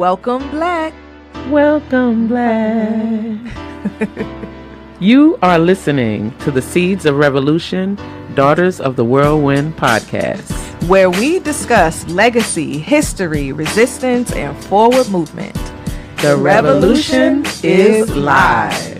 Welcome, Black. Welcome, Black. You are listening to the Seeds of Revolution, Daughters of the Whirlwind podcast, where we discuss legacy, history, resistance, and forward movement. The revolution is live.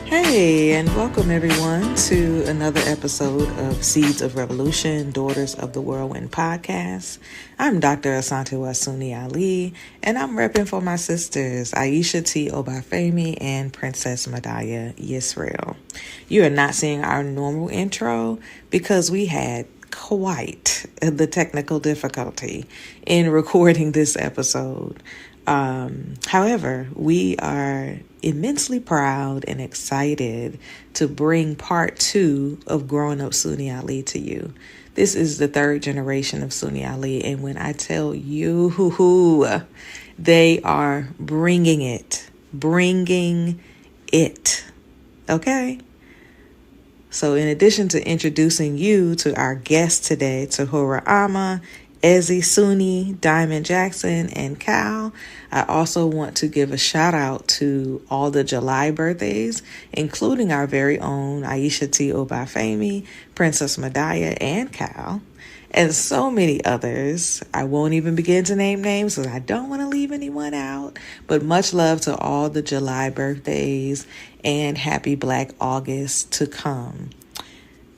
Hey, and welcome everyone to another episode of Seeds of Revolution, Daughters of the Whirlwind podcast. I'm Dr. Asantewa Sunni-Ali, and I'm repping for my sisters, Aiyisha T, Obafemi, and Princess Mdaiyah Yisrael. You are not seeing our normal intro because we had quite the technical difficulty in recording this episode. However, we are immensely proud and excited to bring part 2 of Growing Up Sunni-Ali to you. This is the third generation of Sunni-Ali, and when I tell you, they are bringing it, okay? So in addition to introducing you to our guest today, Tehura Ama, EzeSunni, Diamond Jackson, and Khal, I also want to give a shout out to all the July birthdays, including our very own Aiyisha T, Obafemi, Princess Mdaiyah, and Khal, and so many others. I won't even begin to name names because I don't want to leave anyone out, but much love to all the July birthdays and happy Black August to come.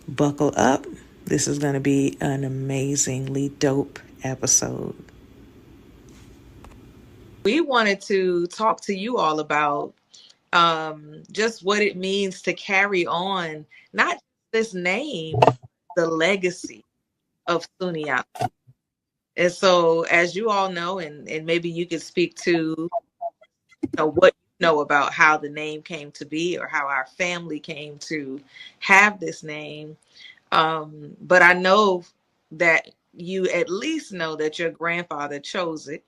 Buckle up. This is going to be an amazingly dope episode. We wanted to talk to you all about just what it means to carry on, not this name, the legacy of Sunni-Ali. And so, as you all know, and maybe you could speak to what you know about how the name came to be or how our family came to have this name. But I know that you at least know that your grandfather chose it.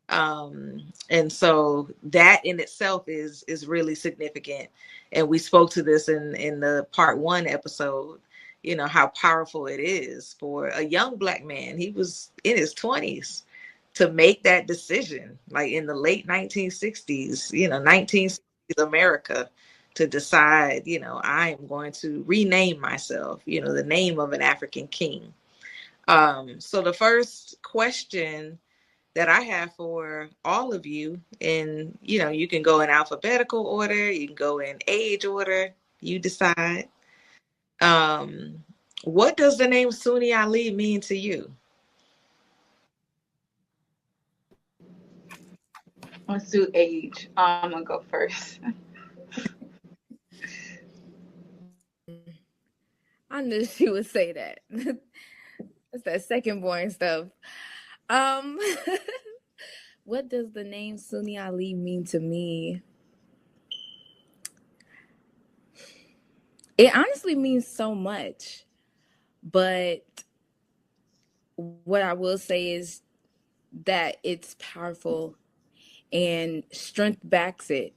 And so that in itself is really significant. And we spoke to this in the part 1 episode, how powerful it is for a young Black man. He was in his 20s to make that decision, like in the late 1960s, 1960s America, to decide, I am going to rename myself, the name of an African king. So the first question that I have for all of you, and, you can go in alphabetical order, you can go in age order, you decide. What does the name Sunni-Ali mean to you? Let's do age. I'm going to go first. I knew she would say that. That's that second born stuff. What does the name Sunni-Ali mean to me? It honestly means so much. But what I will say is that it's powerful and strength backs it,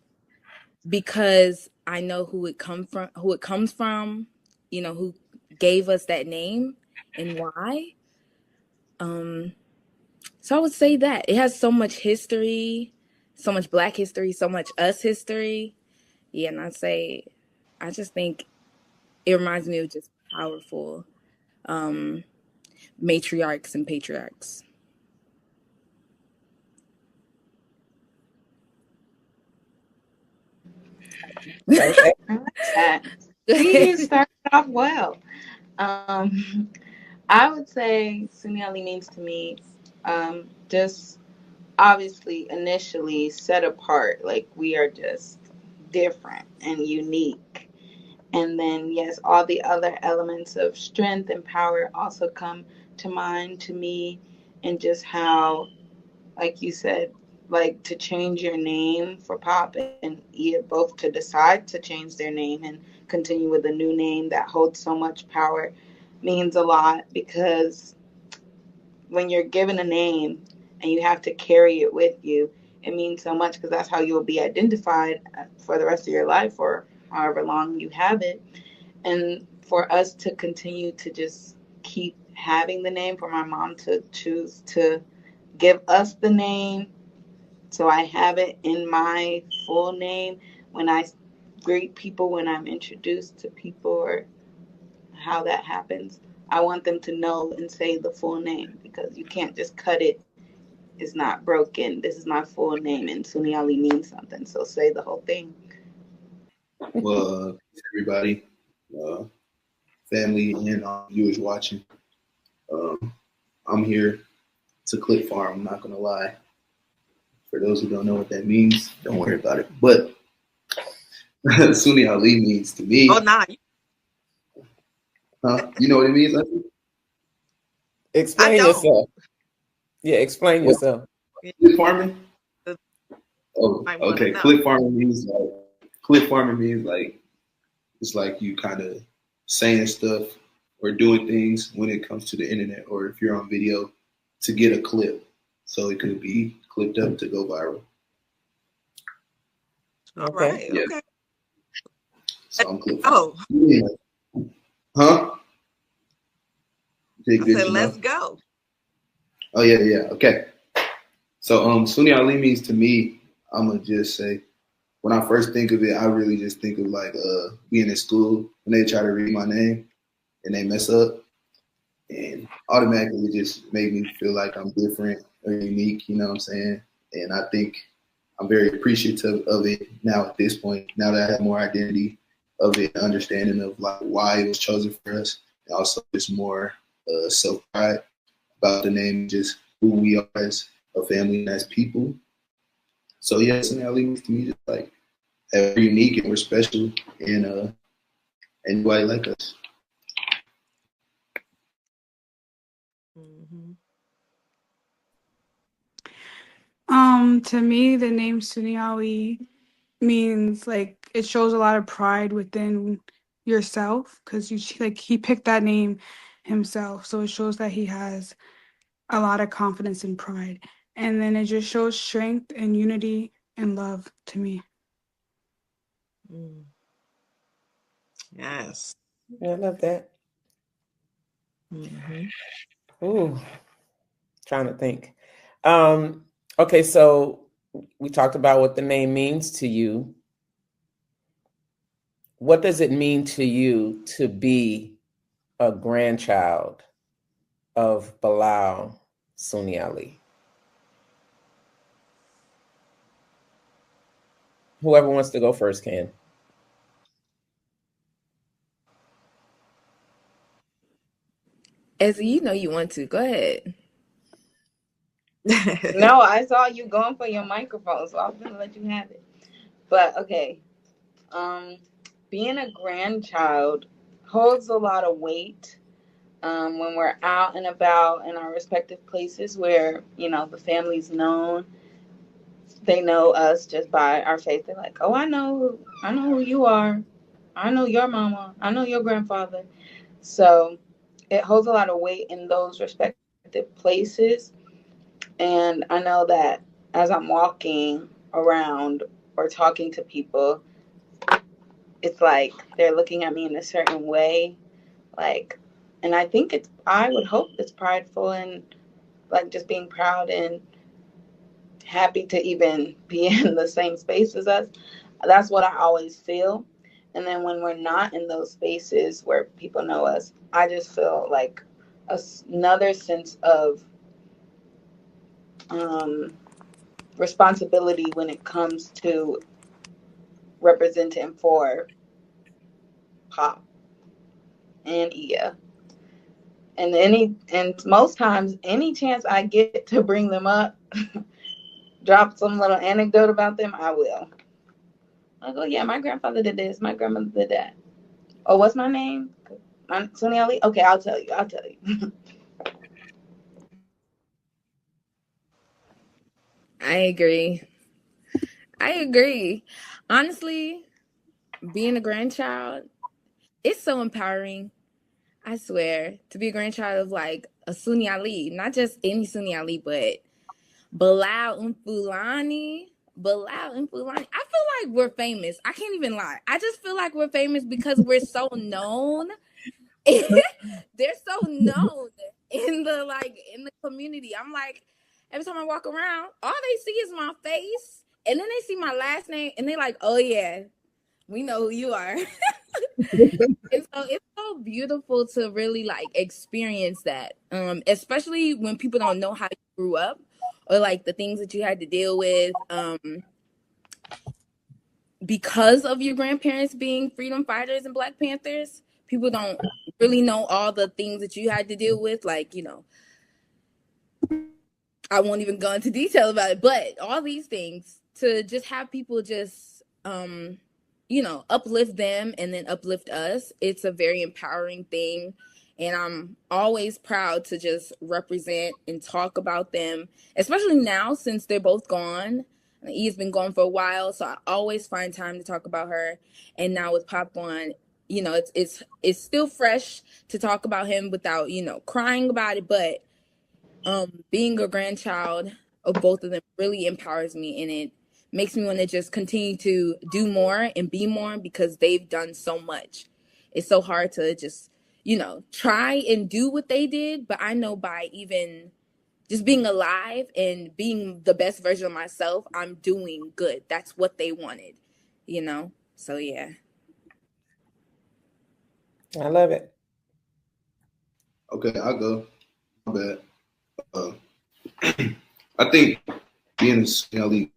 because I know who it comes from, who gave us that name and why. So I would say that it has so much history, so much Black history, so much us history. Yeah, and I just think it reminds me of just powerful matriarchs and patriarchs. He started off well. I would say Sunni-Ali means to me just obviously initially set apart, like we are just different and unique. And then, yes, all the other elements of strength and power also come to mind to me, and just how, like you said, like to change your name for Pop and either both to decide to change their name and continue with a new name that holds so much power means a lot, because when you're given a name and you have to carry it with you, it means so much, because that's how you will be identified for the rest of your life or however long you have it. And for us to continue to just keep keep having the name, for my mom to choose to give us the name. So I have it in my full name when I greet people, when I'm introduced to people, or how that happens. I want them to know and say the full name, because you can't just cut it. It's not broken. This is my full name, and Sunni-Ali means something. So say the whole thing. Well, everybody, family, and viewers watching, I'm here to clip farm. I'm not gonna lie. For those who don't know what that means, don't worry about it. But Sunni-Ali means to me. Oh, nah. Huh? You know what it means? Explain yourself. Yeah, explain yourself. Clip farming? Oh, okay. Clip farming means like it's like you kind of saying stuff or doing things when it comes to the internet, or if you're on video, to get a clip. So it could be clipped up to go viral. All right. Yeah. Okay. So I'm clipping. Oh. Yeah. Huh? I said, let's go. Oh yeah. Okay. So Sunni-Ali means to me, I'm gonna just say, when I first think of it, I really just think of like being in school when they try to read my name and they mess up, and automatically it just made me feel like I'm different or unique, you know what I'm saying? And I think I'm very appreciative of it now at this point, now that I have more identity of it, understanding of like why it was chosen for us, and also just more self-pride about the name, just who we are as a family and as people. So yeah, Sunni-Ali means to me just like we're unique and we're special, and anybody like us. To me, the name Sunni-Ali means like it shows a lot of pride within yourself, because he picked that name himself, so it shows that he has a lot of confidence and pride, and then it just shows strength and unity and love to me. Yes. Yeah, I love that. Ooh, trying to think. Okay, so we talked about what the name means to you. What does it mean to you to be a grandchild of Bilal Sunni-Ali? Whoever wants to go first can. Ezzy, you know you want to. Go ahead. No, I saw you going for your microphone, so I was gonna let you have it. But okay, being a grandchild holds a lot of weight when we're out and about in our respective places where, you know, the family's known. They know us just by our face. They're like, oh, I know who you are. I know your mama. I know your grandfather. So it holds a lot of weight in those respective places. And I know that as I'm walking around or talking to people, it's like they're looking at me in a certain way. Like, and I would hope it's prideful and like just being proud and happy to even be in the same space as us. That's what I always feel. And then when we're not in those spaces where people know us, I just feel like another sense of responsibility when it comes to representing for Pop and Iya. And most times, any chance I get to bring them up, drop some little anecdote about them, I will. I'll go, yeah, my grandfather did this, my grandmother did that. Oh, what's my name? Sunni-Ali? Okay, I'll tell you. I agree. Honestly, being a grandchild, it's so empowering. I swear, to be a grandchild of like a Sunni-Ali, not just any Sunni-Ali, but Bilal and Fulani. I feel like we're famous. I can't even lie. I just feel like we're famous because we're so known they're so known in the community. I'm like, every time I walk around, all they see is my face, and then they see my last name, and they're like, "Oh yeah, we know who you are." And so it's so beautiful to really like experience that, especially when people don't know how you grew up or like the things that you had to deal with, because of your grandparents being freedom fighters and Black Panthers. People don't really know all the things that you had to deal with, like, I won't even go into detail about it, but all these things, to just have people just uplift them and then uplift us, it's a very empowering thing. And I'm always proud to just represent and talk about them, especially now since they're both gone. E has been gone for a while, so I always find time to talk about her. And now with Pop gone, it's still fresh to talk about him without crying about it, but being a grandchild of both of them really empowers me, and it makes me want to just continue to do more and be more, because they've done so much. It's so hard to just try and do what they did, but I know by even just being alive and being the best version of myself, I'm doing good. That's what they wanted, so yeah. I love it. Okay, I'll go. My bad. I think being a Sunni-Ali,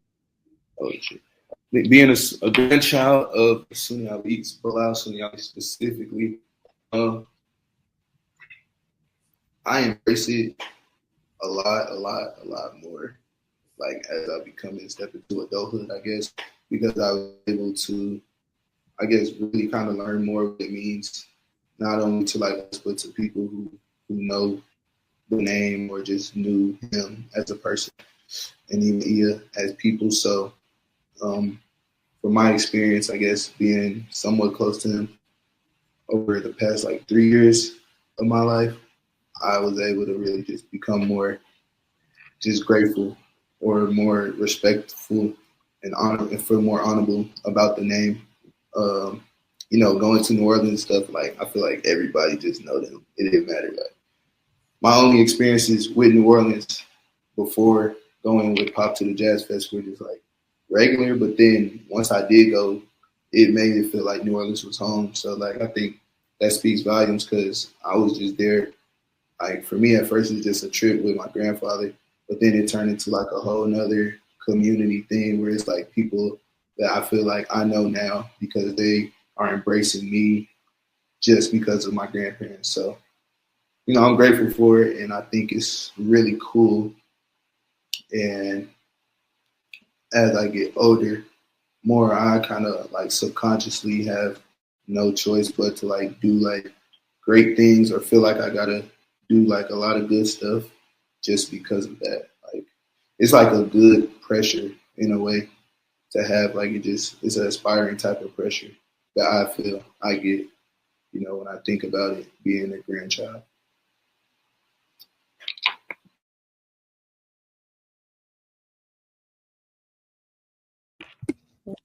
being a grandchild of Sunni-Ali, Bilal Sunni-Ali specifically, I embrace it a lot more. Like as I become and step into adulthood, I guess, because I was able to, I guess, really kind of learn more what it means, not only to like us, but to people who know the name or just knew him as a person, and even Iya as people. So, from my experience, I guess being somewhat close to him over the past like 3 years of my life, I was able to really just become more just grateful or more respectful and feel more honorable about the name. Going to New Orleans and stuff, like I feel like everybody just know them. It didn't matter. Like my only experiences with New Orleans before going with Pop to the Jazz Fest were just like regular, but then once I did go, it made it feel like New Orleans was home. So like I think that speaks volumes, because I was just there. Like for me at first it was just a trip with my grandfather, but then it turned into like a whole nother community thing where it's like people that I feel like I know now because they are embracing me just because of my grandparents. So, I'm grateful for it, and I think it's really cool. And as I get older, more I kind of like subconsciously have no choice but to like do like great things or feel like I gotta do like a lot of good stuff just because of that. Like it's like a good pressure in a way to have. Like it's an aspiring type of pressure that I feel I get, when I think about it being a grandchild.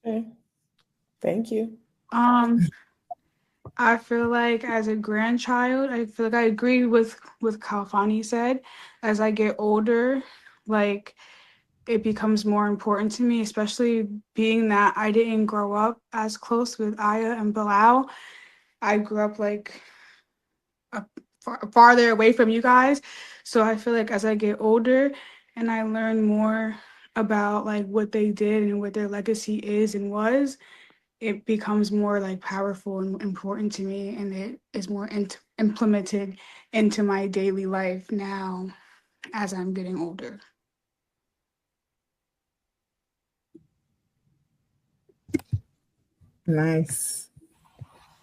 Okay. Thank you. I feel like as a grandchild, I feel like I agree with Kalfani said. As I get older, like it becomes more important to me, especially being that I didn't grow up as close with Aya and Bilal. I grew up like farther away from you guys. So I feel like as I get older and I learn more about like what they did and what their legacy is and was, it becomes more like powerful and important to me, and it is more implemented into my daily life now as I'm getting older. Nice.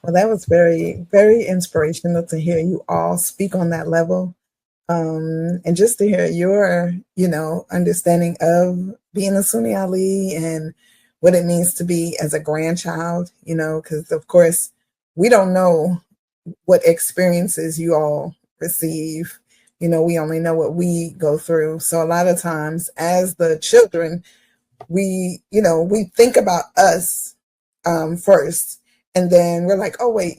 Well, that was very, very inspirational to hear you all speak on that level. And just to hear your, understanding of being a Sunni-Ali and what it means to be as a grandchild, because of course we don't know what experiences you all receive. We only know what we go through. So a lot of times as the children, we think about us first, and then we're like, oh wait,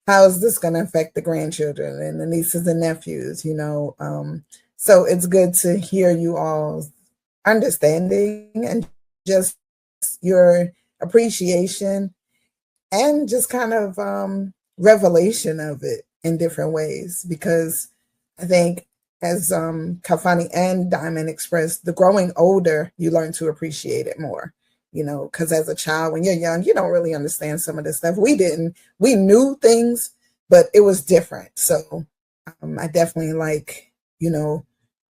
how is this going to affect the grandchildren and the nieces and nephews, you know? So it's good to hear you all's understanding and just your appreciation and just kind of revelation of it in different ways, because I think, as Kafani and Diamond expressed, the growing older, you learn to appreciate it more, you know, because as a child, when you're young, you don't really understand some of this stuff. We didn't. We knew things, but it was different. So I definitely like, you know,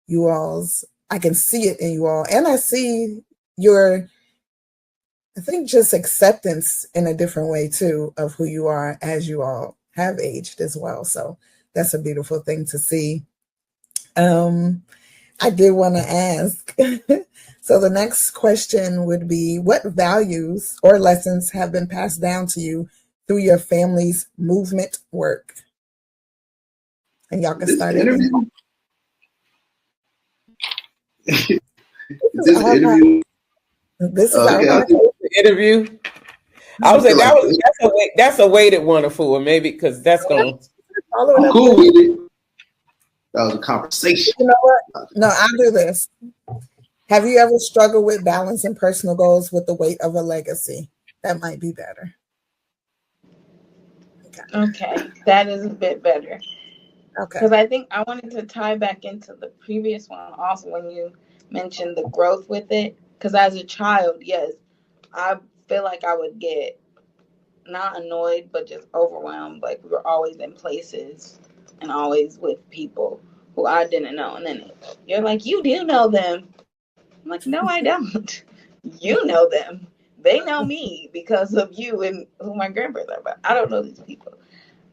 you all's, I can see it in you all. And I see your, I think, just acceptance in a different way too of who you are as you all have aged as well. So that's a beautiful thing to see. I did want to ask, so the next question would be, what values or lessons have been passed down to you through your family's movement work? And y'all can start it. This interview. This is our interview. I was saying that's a weighted one for maybe, because that's going to. I'm cool with it. That was a conversation. You know what? No, I'll do this. Have you ever struggled with balancing personal goals with the weight of a legacy? That might be better. Okay, that is a bit better. Okay. Because I think I wanted to tie back into the previous one also when you mentioned the growth with it. Because as a child, yes, I feel like I would get not annoyed, but just overwhelmed. Like we were always in places and always with people who I didn't know. And then you're like, you do know them. I'm like, no, I don't. You know them. They know me because of you and who my grandparents are, but I don't know these people.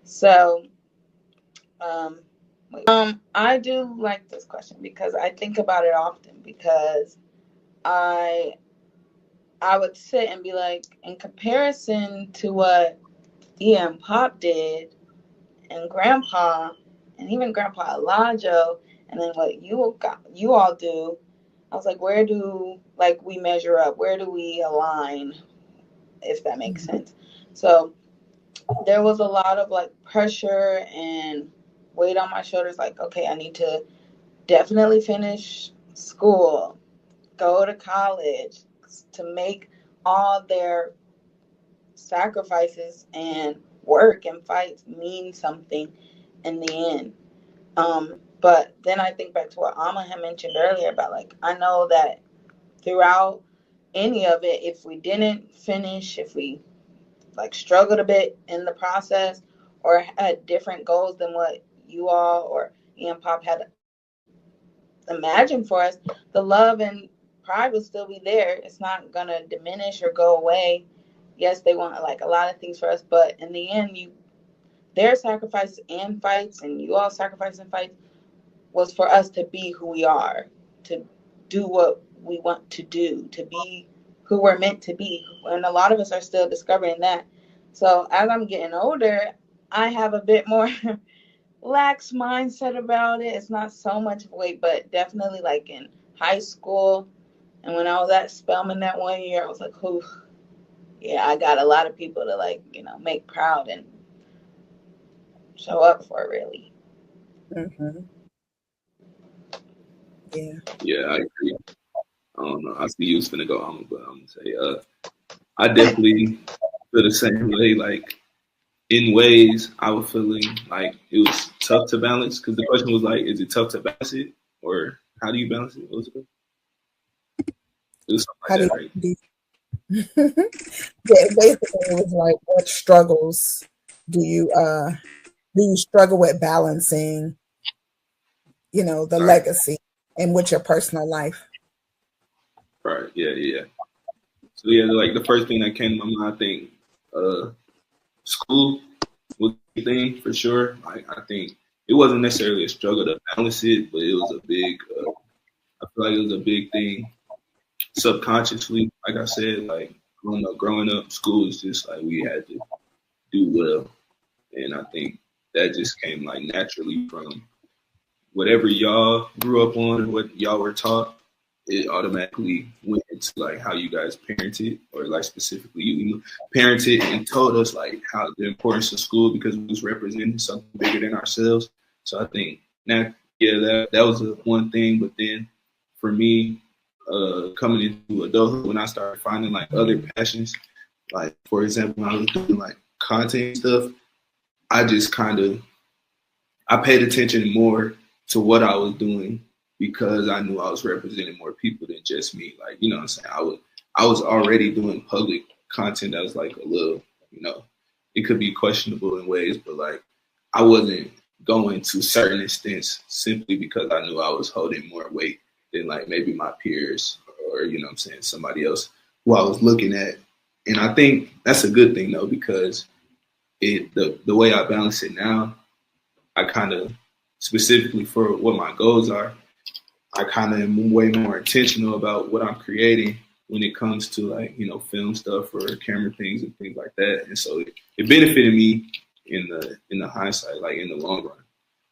So, I do like this question because I think about it often, because I would sit and be like, in comparison to what Ia and Pop did, and Grandpa, and even Grandpa Elijah, and then what you all do, I was like, where do we measure up? Where do we align? If that makes sense. So there was a lot of pressure and weight on my shoulders. Like, okay, I need to definitely finish school, go to college, to make all their sacrifices and work and fights mean something in the end. But then I think back to what Amma had mentioned earlier about I know that throughout any of it, if we didn't finish, if we struggled a bit in the process or had different goals than what you all or Ian Pop had imagined for us, the love and pride will still be there. It's not gonna diminish or go away. Yes, they want a lot of things for us, but in the end, their sacrifices and fights, and you all sacrifices and fights, was for us to be who we are, to do what we want to do, to be who we're meant to be. And a lot of us are still discovering that. So as I'm getting older, I have a bit more lax mindset about it. It's not so much weight, but definitely in high school and when I was at Spelman that one year, I was like, "Ooh, yeah, I got a lot of people to make proud and show up for, really." Mm-hmm. Yeah. Yeah, I agree. I don't know. I see you was finna go on, but I'm gonna say, I definitely feel the same way. In ways, I was feeling like it was tough to balance, because the question was is it tough to balance it, or how do you balance it? What was it? It was something like that, right? Yeah, basically it was what struggles do you struggle with balancing, the legacy and with your personal life? Right. Yeah. So yeah, the first thing that came to my mind, I think, school was the thing for sure. I think it wasn't necessarily a struggle to balance it, but it was a big. I feel like it was a big thing subconsciously. Like I said, growing up, school is just we had to do well, and I think that just came naturally from whatever y'all grew up on and what y'all were taught. It automatically went into like how you guys parented, or like specifically you parented and told us like how the importance of school, because we was representing something bigger than ourselves. So I think that was one thing. But then for me, coming into adulthood, when I started finding like other passions, like for example, when I was doing like content stuff, I just I paid attention more to what I was doing, because I knew I was representing more people than just me. Like, you know what I'm saying? I was already doing public content that was like a little, you know, it could be questionable in ways, but like I wasn't going to certain extents simply because I knew I was holding more weight than like maybe my peers, or, you know what I'm saying, somebody else who I was looking at. And I think that's a good thing though, because the way I balance it now, I kind of, specifically for what my goals are, I kind of am way more intentional about what I'm creating when it comes to like, you know, film stuff or camera things and things like that. And so it benefited me in the hindsight, like in the long run.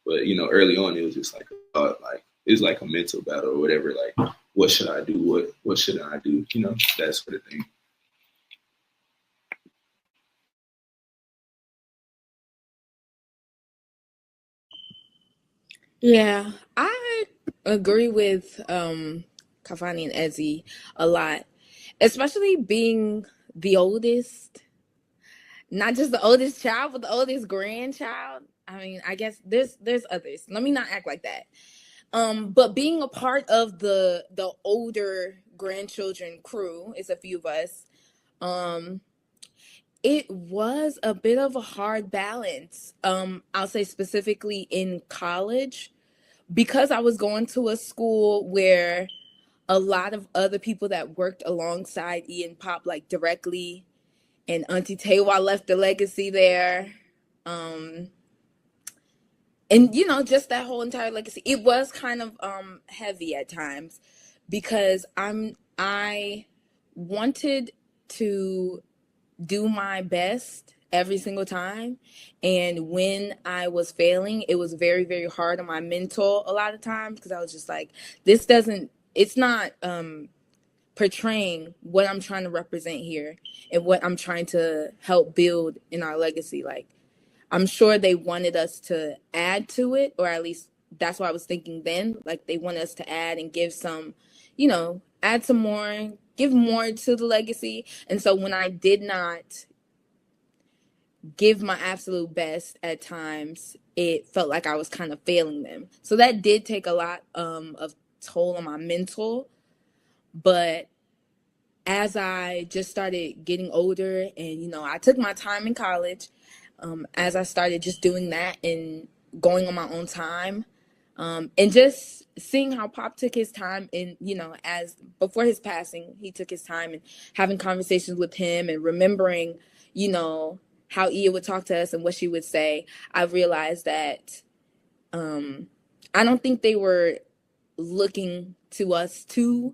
But, you know, early on, it was just like a thought, like it was like a mental battle or whatever. Like, what should I do? What shouldn't I do? You know, that sort of thing. Yeah, I agree with Kafani and Ezzy a lot, especially being the oldest, not just the oldest child, but the oldest grandchild. I mean, I guess there's others. Let me not act like that. But being a part of the older grandchildren crew, it's a few of us. It was a bit of a hard balance. I'll say specifically in college, because I was going to a school where a lot of other people that worked alongside Ian Pop, like directly, and Auntie Tewa left a legacy there. And you know, just that whole entire legacy, it was kind of heavy at times, because I wanted to do my best every single time, and when I was failing, it was very, very hard on my mental a lot of times, because I was just like, it's not portraying what I'm trying to represent here and what I'm trying to help build in our legacy. Like, I'm sure they wanted us to add to it, or at least that's what I was thinking then. Like, they want us to add and give some, you know, add some more, give more to the legacy. And so when I did not give my absolute best at times, it felt like I was kind of failing them. So that did take a lot of toll on my mental. But as I just started getting older, and, you know, I took my time in college, as I started just doing that and going on my own time, and just seeing how Pop took his time, and, you know, as before his passing, he took his time, and having conversations with him and remembering, you know, how Ia would talk to us and what she would say, I realized that I don't think they were looking to us to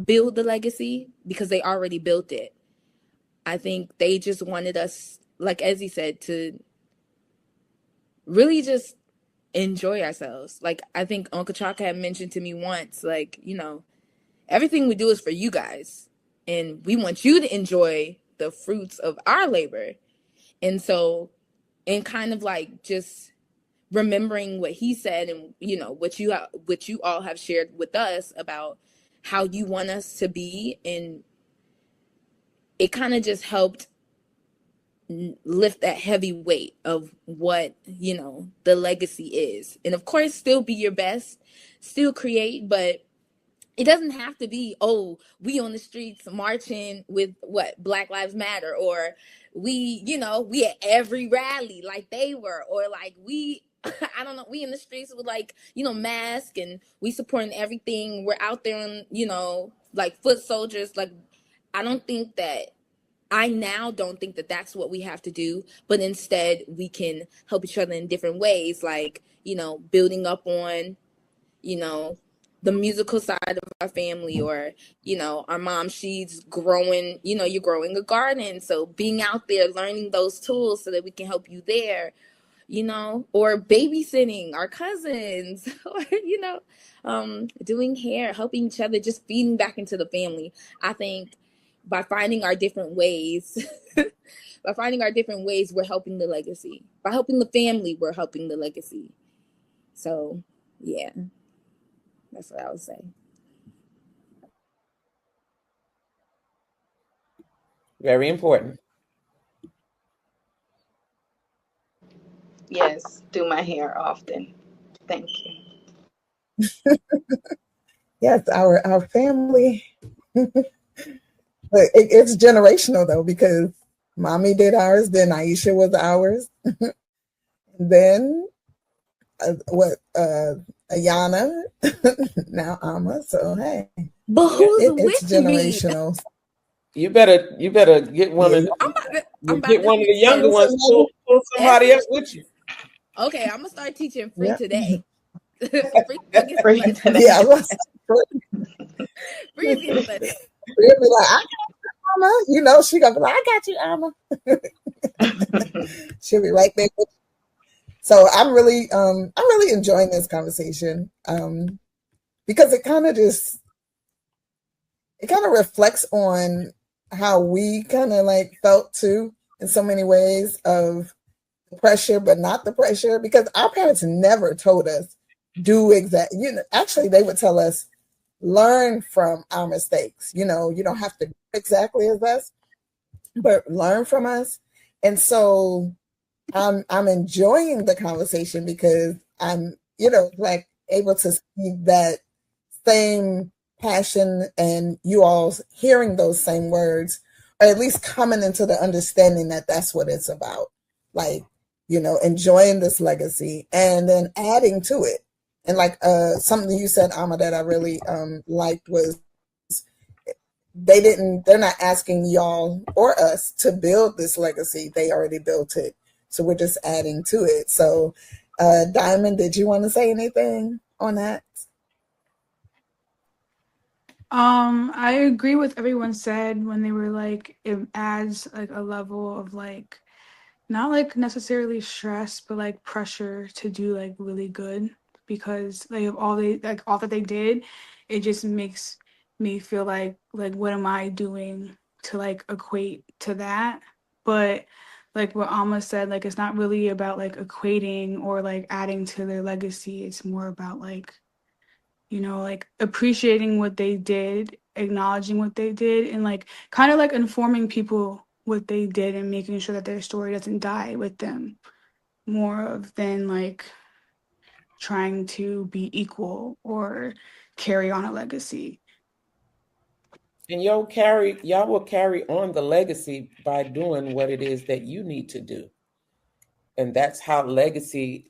build the legacy, because they already built it. I think they just wanted us, like Ezzy said, to really just enjoy ourselves. Like, I think Uncle Chaka had mentioned to me once, like, you know, everything we do is for you guys, and we want you to enjoy the fruits of our labor. And so, and kind of like just remembering what he said, and, you know, what you all have shared with us about how you want us to be, and it kind of just helped lift that heavy weight of what, you know, the legacy is. And of course, still be your best, still create, but it doesn't have to be, oh, we on the streets marching with what, Black Lives Matter, or we, you know, we at every rally like they were, or like we, I don't know, we in the streets with, like, you know, masks, and we supporting everything. We're out there on, you know, like foot soldiers. Like, I now don't think that that's what we have to do, but instead we can help each other in different ways, like, you know, building up on, you know, the musical side of our family, or, you know, our mom, she's growing, you know, you're growing a garden, so being out there learning those tools so that we can help you there, or babysitting our cousins, or, doing hair, helping each other, just feeding back into the family. I think by finding our different ways, we're helping the legacy. By helping the family, we're helping the legacy. So, yeah, that's what I would say. Very important. Yes, do my hair often. Thank you. Yes, our family. But it's generational though, because mommy did ours, then Aiyisha was ours, then Ayana, now Ama. So hey, But who's it's with me? generational. You better get one of the younger ones. Pull somebody else with you. Okay, I'm gonna start teaching free Yeah. today. Free today. Yeah, Free today. She'll be like, I got you, Ama. You know, she gonna be like, I got you, Ama. She'll be right there. So I'm really enjoying this conversation because it kind of reflects on how we kind of like felt too in so many ways of the pressure, but not the pressure, because our parents never told us do actually they would tell us learn from our mistakes. You don't have to do exactly as us, but learn from us. And so I'm enjoying the conversation because I'm, like able to see that same passion and you all hearing those same words, or at least coming into the understanding that that's what it's about. Like, enjoying this legacy and then adding to it. And like something you said, Ama, that I really liked was they're not asking y'all or us to build this legacy. They already built it. So we're just adding to it. So Diamond, did you want to say anything on that? I agree with everyone said when they were like, it adds like a level of like, not like necessarily stress, but like pressure to do like really good, because like all that they did, it just makes me feel like what am I doing to like equate to that? But like what Alma said, like it's not really about like equating or like adding to their legacy. It's more about like, like appreciating what they did, acknowledging what they did, and like kind of like informing people what they did and making sure that their story doesn't die with them, more of than like trying to be equal or carry on a legacy. And y'all will carry on the legacy by doing what it is that you need to do. And that's how legacy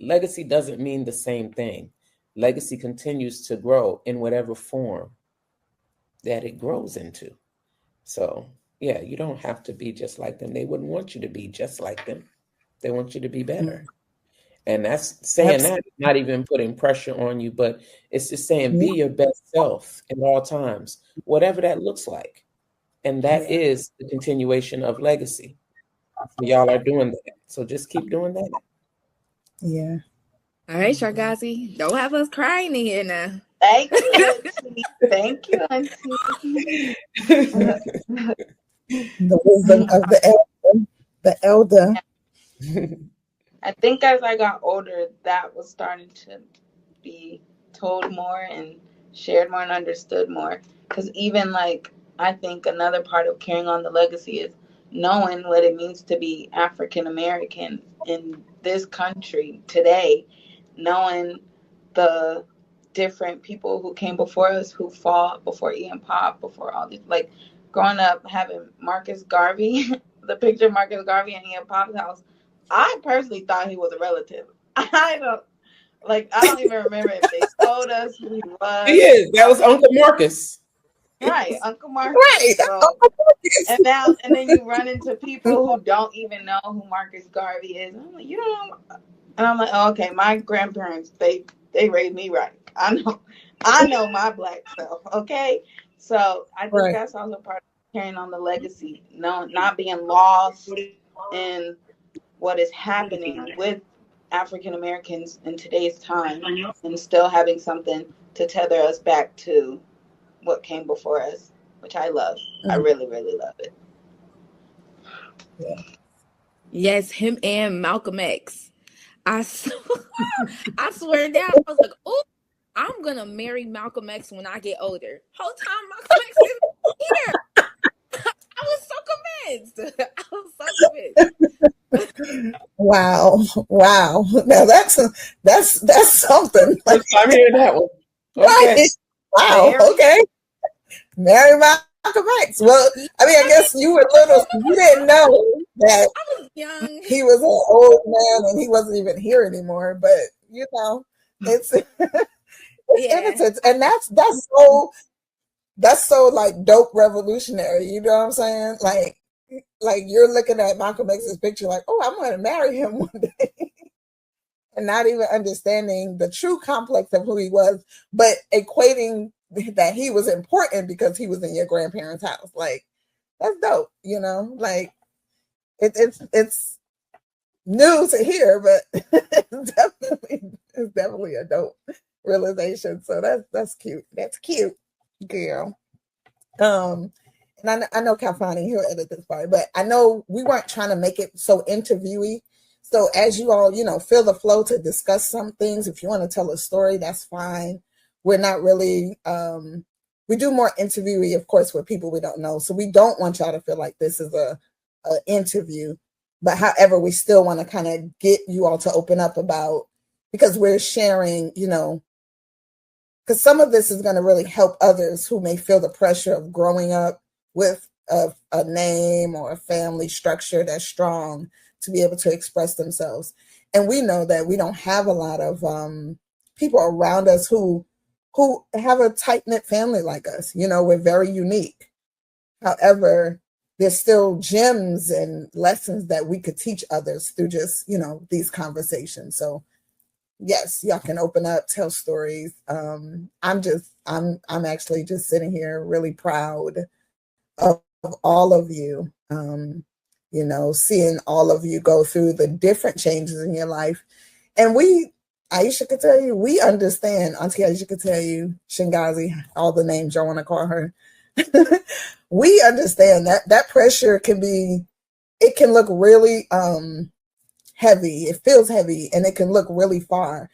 doesn't mean the same thing. Legacy continues to grow in whatever form that it grows into. So yeah, you don't have to be just like them. They wouldn't want you to be just like them. They want you to be better. And that's saying that, not even putting pressure on you, but it's just saying be your best self at all times, whatever that looks like. And that is the continuation of legacy. So y'all are doing that. So just keep doing that. Yeah. All right, Shargazi, don't have us crying in here now. Thank you, Auntie. Thank you, Auntie. The wisdom of the elder. I think as I got older, that was starting to be told more and shared more and understood more. Because even like, I think another part of carrying on the legacy is knowing what it means to be African American in this country today, knowing the different people who came before us, who fought before Ian Pop, before all these, like growing up having Marcus Garvey, the picture of Marcus Garvey in Ian Pop's house. I personally thought he was a relative. I don't even remember if they told us who he was. He is. That was Uncle Marcus. Right, Uncle Marcus. Right. So, and then you run into people who don't even know who Marcus Garvey is. I'm like, you don't know. And I'm like, oh, okay, my grandparents, they raised me right. I know my black self. Okay, so I think that's also part of carrying on the legacy. No, not being lost in what is happening with African Americans in today's time and still having something to tether us back to what came before us, which I love. I really, really love it. Yeah. Yes, him and Malcolm X. I swear down, I was like, oh, I'm gonna marry Malcolm X when I get older. Whole time Malcolm X is here. I was so convinced. I was so convinced. Wow. Now that's something. First time hearing that one. Okay. Right. Wow. Very. Okay. Marry Malcolm X. Well, I mean, I guess you were little, so you didn't know that I was young. he was an old man and he wasn't even here anymore. But you know, it's innocence, and that's so like dope, revolutionary. You know what I'm saying? Like you're looking at Malcolm X's picture, like, oh, I'm going to marry him one day. And not even understanding the true complex of who he was, but equating that he was important because he was in your grandparents' house. Like, that's dope, you know? Like, it's new to hear, but it's definitely a dope realization. So that's cute. That's cute, girl. And I know Kalfani, he'll edit this part, but I know we weren't trying to make it so interviewee. So as you all, feel the flow to discuss some things, if you want to tell a story, that's fine. We're not really, we do more interviewee, of course, with people we don't know. So we don't want y'all to feel like this is a interview. But however, we still want to kind of get you all to open up about, because we're sharing, because some of this is going to really help others who may feel the pressure of growing up with a name or a family structure that's strong to be able to express themselves. And we know that we don't have a lot of people around us who have a tight-knit family like us. We're very unique. However, there's still gems and lessons that we could teach others through just, these conversations. So yes, y'all can open up, tell stories. I'm actually just sitting here really proud of all of you. Seeing all of you go through the different changes in your life. And Aiyisha could tell you, we understand. Auntie Aiyisha could tell you, Shingazi, all the names y'all want to call her. We understand that pressure it can look really heavy. It feels heavy and it can look really far.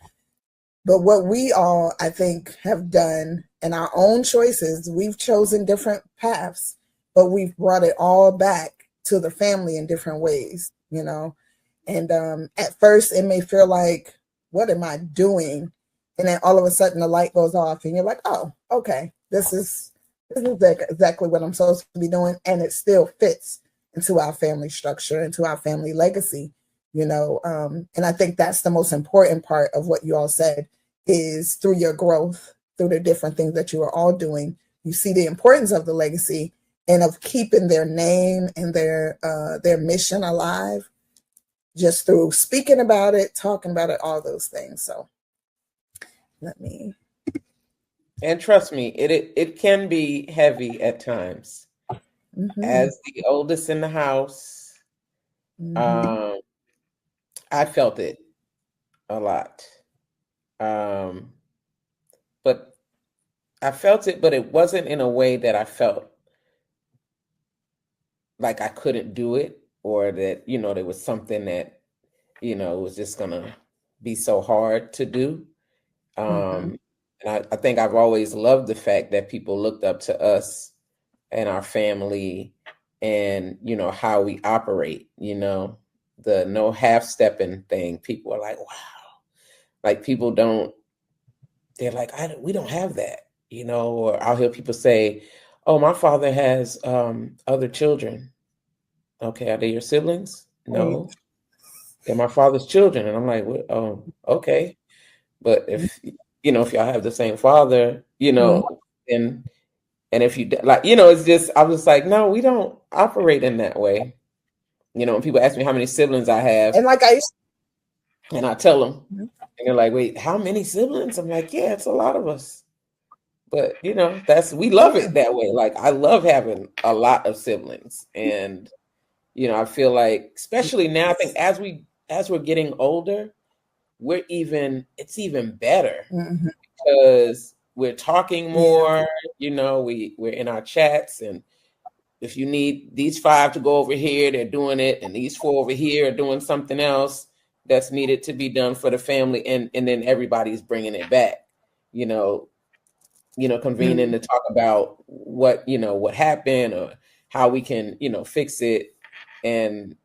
But what we all, I think, have done in our own choices, we've chosen different paths, but we've brought it all back to the family in different ways, And at first it may feel like, what am I doing? And then all of a sudden the light goes off and you're like, oh, okay, this is exactly what I'm supposed to be doing. And it still fits into our family structure, into our family legacy, And I think that's the most important part of what you all said, is through your growth, through the different things that you are all doing, you see the importance of the legacy and of keeping their name and their mission alive, just through speaking about it, talking about it, all those things. So And trust me, it can be heavy at times. Mm-hmm. As the oldest in the house, Mm-hmm. I felt it a lot. But I felt it, but it wasn't in a way that I felt like I couldn't do it, or that, there was something that, was just gonna be so hard to do. And I think I've always loved the fact that people looked up to us and our family and, how we operate, the no half-stepping thing. People are like, wow. Like people they're like, we don't have that, or I'll hear people say, oh, my father has other children. Okay, are they your siblings? No, they're my father's children. And I'm like, oh, okay. But if y'all have the same father, and if you like, it's just, I was like, no, we don't operate in that way. When people ask me how many siblings I have, and and I tell them, and they're like, wait, how many siblings? I'm like, yeah, it's a lot of us. But we love it that way. Like I love having a lot of siblings, and I feel like, especially now, I think as we're getting older, it's even better Mm-hmm. because we're talking more, we're in our chats, and if you need these 5 to go over here, they're doing it, and these 4 over here are doing something else that's needed to be done for the family, and then everybody's bringing it back, convening to talk about what happened or how we can, fix it. And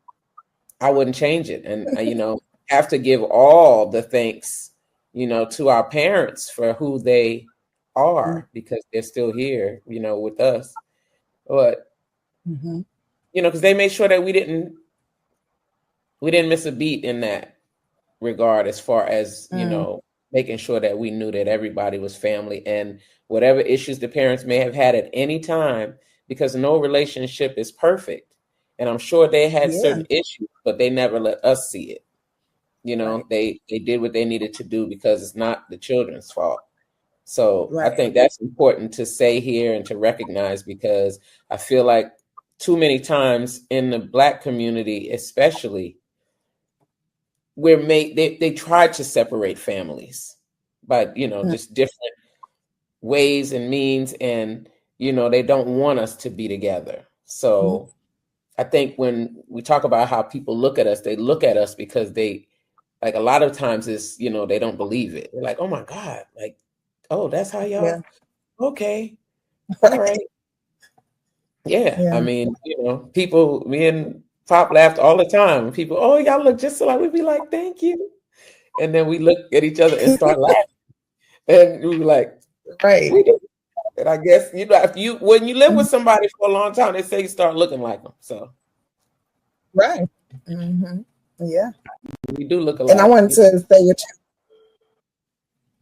I wouldn't change it. And I have to give all the thanks, to our parents for who they are, because they're still here, with us. But because they made sure that we didn't miss a beat in that regard, as far as making sure that we knew that everybody was family, and whatever issues the parents may have had at any time, because no relationship is perfect, and I'm sure they had certain issues, but they never let us see it. They did what they needed to do, because it's not the children's fault. So I think that's important to say here and to recognize, because I feel like too many times in the Black community, especially, they tried to separate families by just different ways and means, and they don't want us to be together. So I think when we talk about how people look at us, they look at us because they, like, a lot of times it's they don't believe it. They're like, oh my God, like, oh, that's how y'all, okay, all right. I mean, people, me and Pop laughed all the time. People, oh, y'all look just like, we'd be like, thank you. And then we look at each other and start laughing. And we were like, we do. And I guess, when you live with somebody for a long time, they say you start looking like them. So. Yeah. We do look alike. And I wanted to say,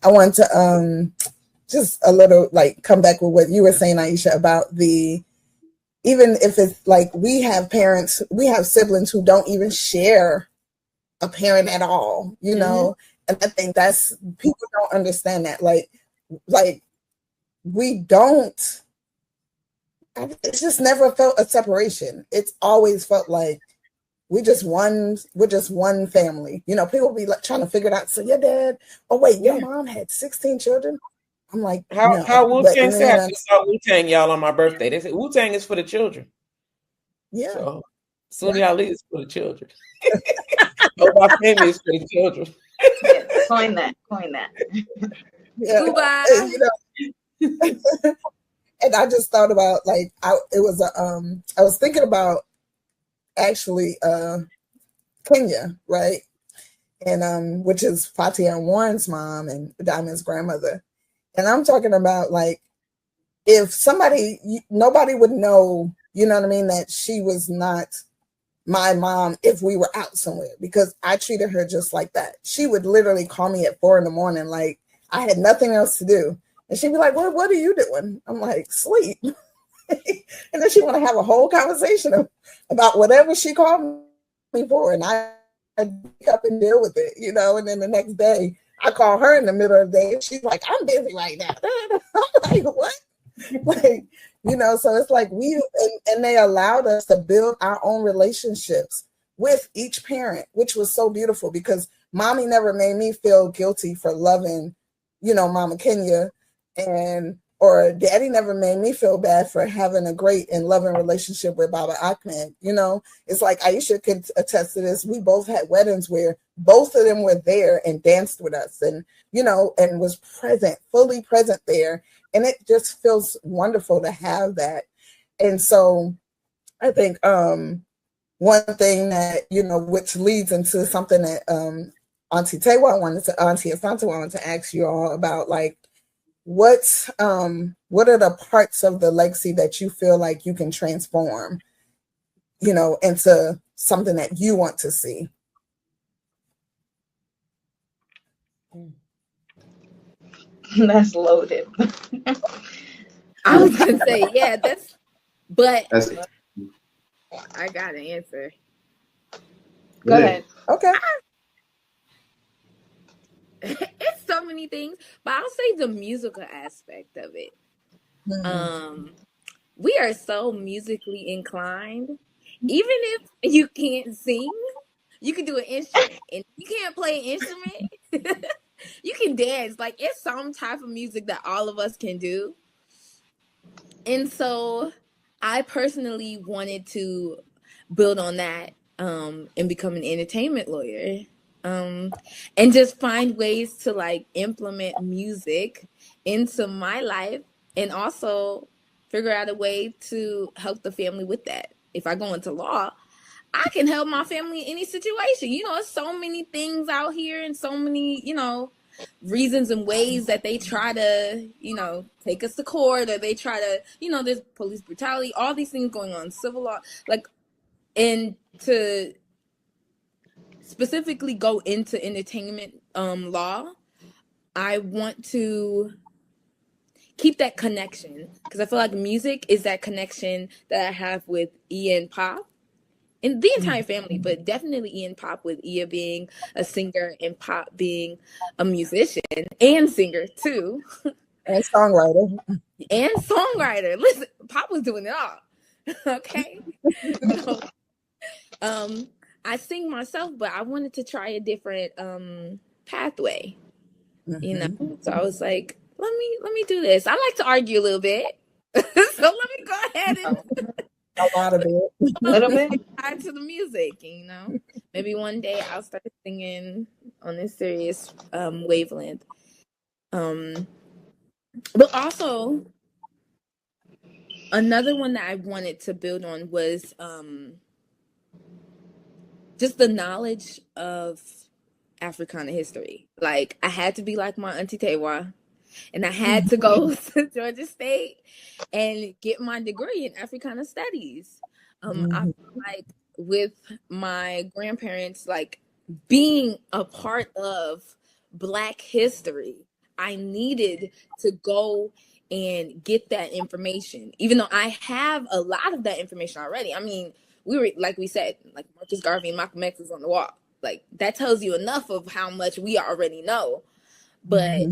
I wanted to just a little, like, come back with what you were saying, Aiyisha, about even if it's like we have siblings who don't even share a parent at all, and I think that's, people don't understand that. Like we don't, it's just never felt a separation. It's always felt like we're just one family. People be like trying to figure it out. So your dad, oh wait, your mom had 16 children? I'm like, how Wu-Tang said, I saw Wu-Tang, y'all, on my birthday. They said Wu-Tang is for the children. Yeah. So Sunni-Ali is for the children. Obafemi is for the children. Coin that. And I just thought about, like, I was thinking about actually Kenya, right? And which is Fatia and Warren's mom and Diamond's grandmother. And I'm talking about, like, if nobody would know, you know what I mean, that she was not my mom if we were out somewhere, because I treated her just like that. She would literally call me at 4 a.m, like I had nothing else to do. And she'd be like, what are you doing? I'm like, sleep. And then she want to have a whole conversation about whatever she called me for. And I pick up and deal with it, and then the next day I call her in the middle of the day and she's like, I'm busy right now. I'm like, what? Like, so it's like and they allowed us to build our own relationships with each parent, which was so beautiful, because mommy never made me feel guilty for loving, Mama Kenya, or daddy never made me feel bad for having a great and loving relationship with Baba Ahmed. It's like Aiyisha can attest to this. We both had weddings where both of them were there and danced with us, and and was fully present there. And it just feels wonderful to have that. And so I think one thing that, which leads into something that Auntie Asantewa wanted to ask you all about, like, what are the parts of the legacy that you feel like you can transform, into something that you want to see? That's loaded. I was gonna say, but I got an answer. Go ahead. Okay. It's so many things, but I'll say the musical aspect of it. We are so musically inclined. Even if you can't sing, you can do an instrument. And if you can't play an instrument, You can dance. Like, it's some type of music that all of us can do. And so I personally wanted to build on that and become an entertainment lawyer. And just find ways to like implement music into my life, and also figure out a way to help the family with that. If I go into law, I can help my family in any situation. There's so many things out here and so many, reasons and ways that they try to, take us to court, or they try to, there's police brutality, all these things going on, civil law, like, and to specifically go into entertainment law, I want to keep that connection, because I feel like music is that connection that I have with Ia and Pop and the entire family, but definitely Ia and Pop, with Ia being a singer and Pop being a musician and singer too. And songwriter. And songwriter. Listen, Pop was doing it all. Okay. So, I sing myself, but I wanted to try a different pathway, So I was like, let me do this. I like to argue a little bit, so let me go ahead and a lot of it, a little bit add to the music. Maybe one day I'll start singing on this serious wavelength. But also another one that I wanted to build on was just the knowledge of Africana history. Like, I had to be like my auntie Tewa, and I had to go to Georgia State and get my degree in Africana studies. I feel like with my grandparents, like, being a part of Black history, I needed to go and get that information, even though I have a lot of that information already. I mean, we were, like we said, like Marcus Garvey and Malcolm X was on the wall. Like, that tells you enough of how much we already know. But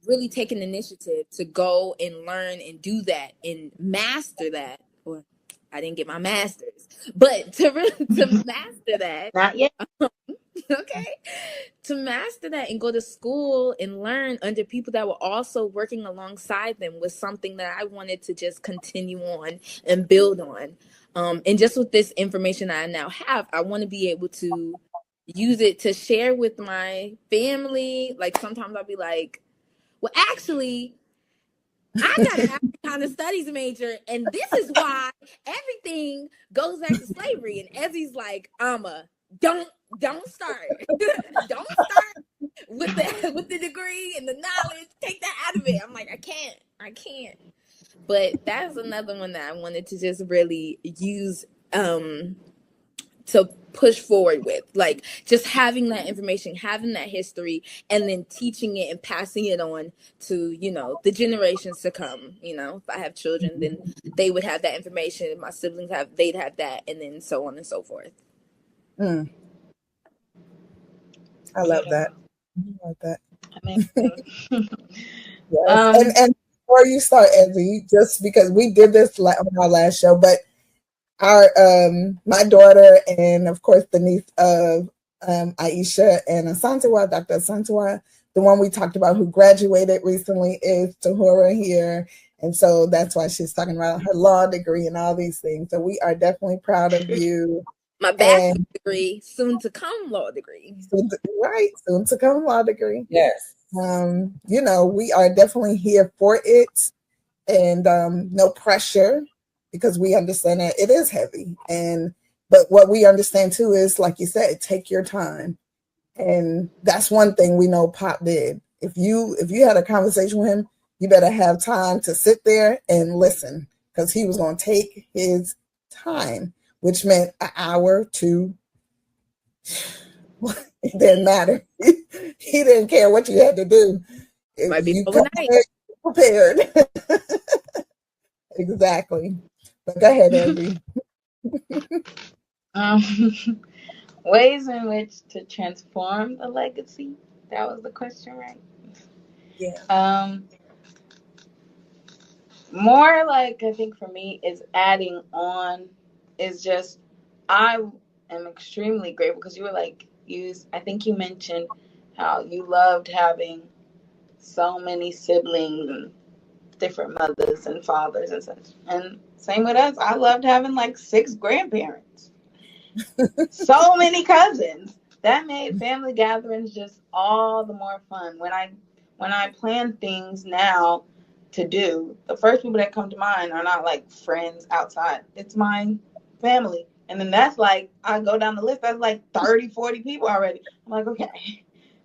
really taking initiative to go and learn and do that and master that. Or I didn't get my master's, but to master that. Not yet. Okay. To master that and go to school and learn under people that were also working alongside them was something that I wanted to just continue on and build on. And just with this information that I now have, I want to be able to use it to share with my family. Like, sometimes I'll be like, well, actually, I got an Africana studies major, and this is why everything goes back to slavery. And Ezzy's like, don't start. Don't start with the degree and the knowledge. Take that out of it. I'm like, I can't. But that's another one that I wanted to just really use to push forward with, like, just having that information, having that history, and then teaching it and passing it on to, the generations to come. If I have children, then they would have that information. If my siblings they'd have that, and then so on and so forth. I love that. I love that. Yes. And before you start, Ezzy, just because we did this on our last show, but our my daughter and of course the niece of Aiyisha and Asantewa, Dr. Asantewa, the one we talked about who graduated recently, is Tehura here. And so that's why she's talking about her law degree and all these things. So we are definitely proud of you. My bachelor's degree, soon to come law degree. Soon to come law degree. Yes. We are definitely here for it, and no pressure, because we understand that it is heavy. But what we understand too is, like you said, take your time. And that's one thing we know Pop did. If you had a conversation with him, you better have time to sit there and listen, because he was going to take his time, which meant an hour, 2. It didn't matter. He didn't care what you had to do. Might be prepared. Exactly. But go ahead, Ezzy. Ways in which to transform the legacy. That was the question, right? Yeah. More like, I think for me, is adding on, is just, I am extremely grateful, because you were like, I think you mentioned how you loved having so many siblings and different mothers and fathers and such. And same with us. I loved having like 6 grandparents, so many cousins. That made family gatherings just all the more fun. When I plan things now to do, the first people that come to mind are not like friends outside. It's my family. And then that's like, I go down the list, that's like 30, 40 people already. I'm like, okay,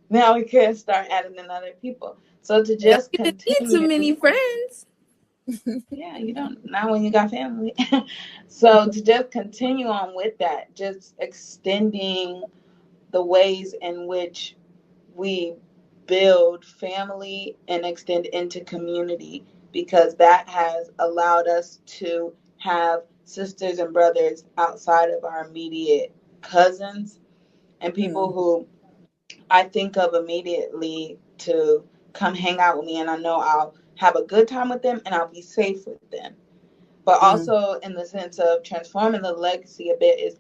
now we can start adding in other people. So to just You didn't need continue. too many friends. Yeah, you don't, not when you got family. So to just continue on with that, just extending the ways in which we build family and extend into community, because that has allowed us to have sisters and brothers outside of our immediate cousins and people who I think of immediately to come hang out with me, and I know I'll have a good time with them and I'll be safe with them. But also in the sense of transforming the legacy a bit is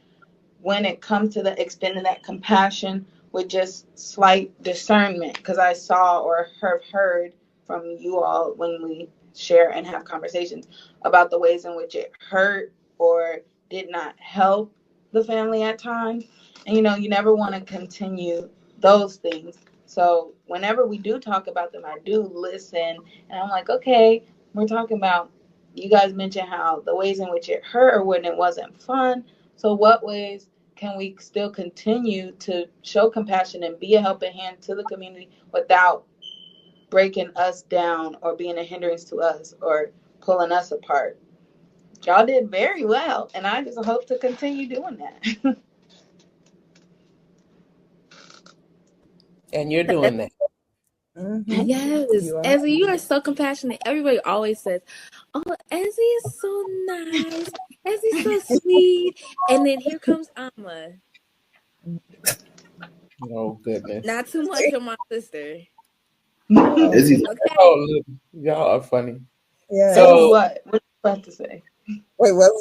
when it comes to the extending that compassion with just slight discernment, because I saw or have heard from you all when we share and have conversations about the ways in which it hurt or did not help the family at times. And you never want to continue those things. So whenever we do talk about them, I do listen, and I'm like, okay, we're talking about, you guys mentioned how the ways in which it hurt or when it wasn't fun. So what ways can we still continue to show compassion and be a helping hand to the community without breaking us down or being a hindrance to us or pulling us apart? Y'all did very well, and I just hope to continue doing that. And you're doing that. Yes, Ezzy, you are so compassionate. Everybody always says, "Oh, Ezzy is so nice. Ezzy's so sweet." And then here comes Amma. Oh goodness. Not too much of my sister. Izzy's Okay. Oh, look, y'all are funny. Yeah. So what are you about to say? Wait, what?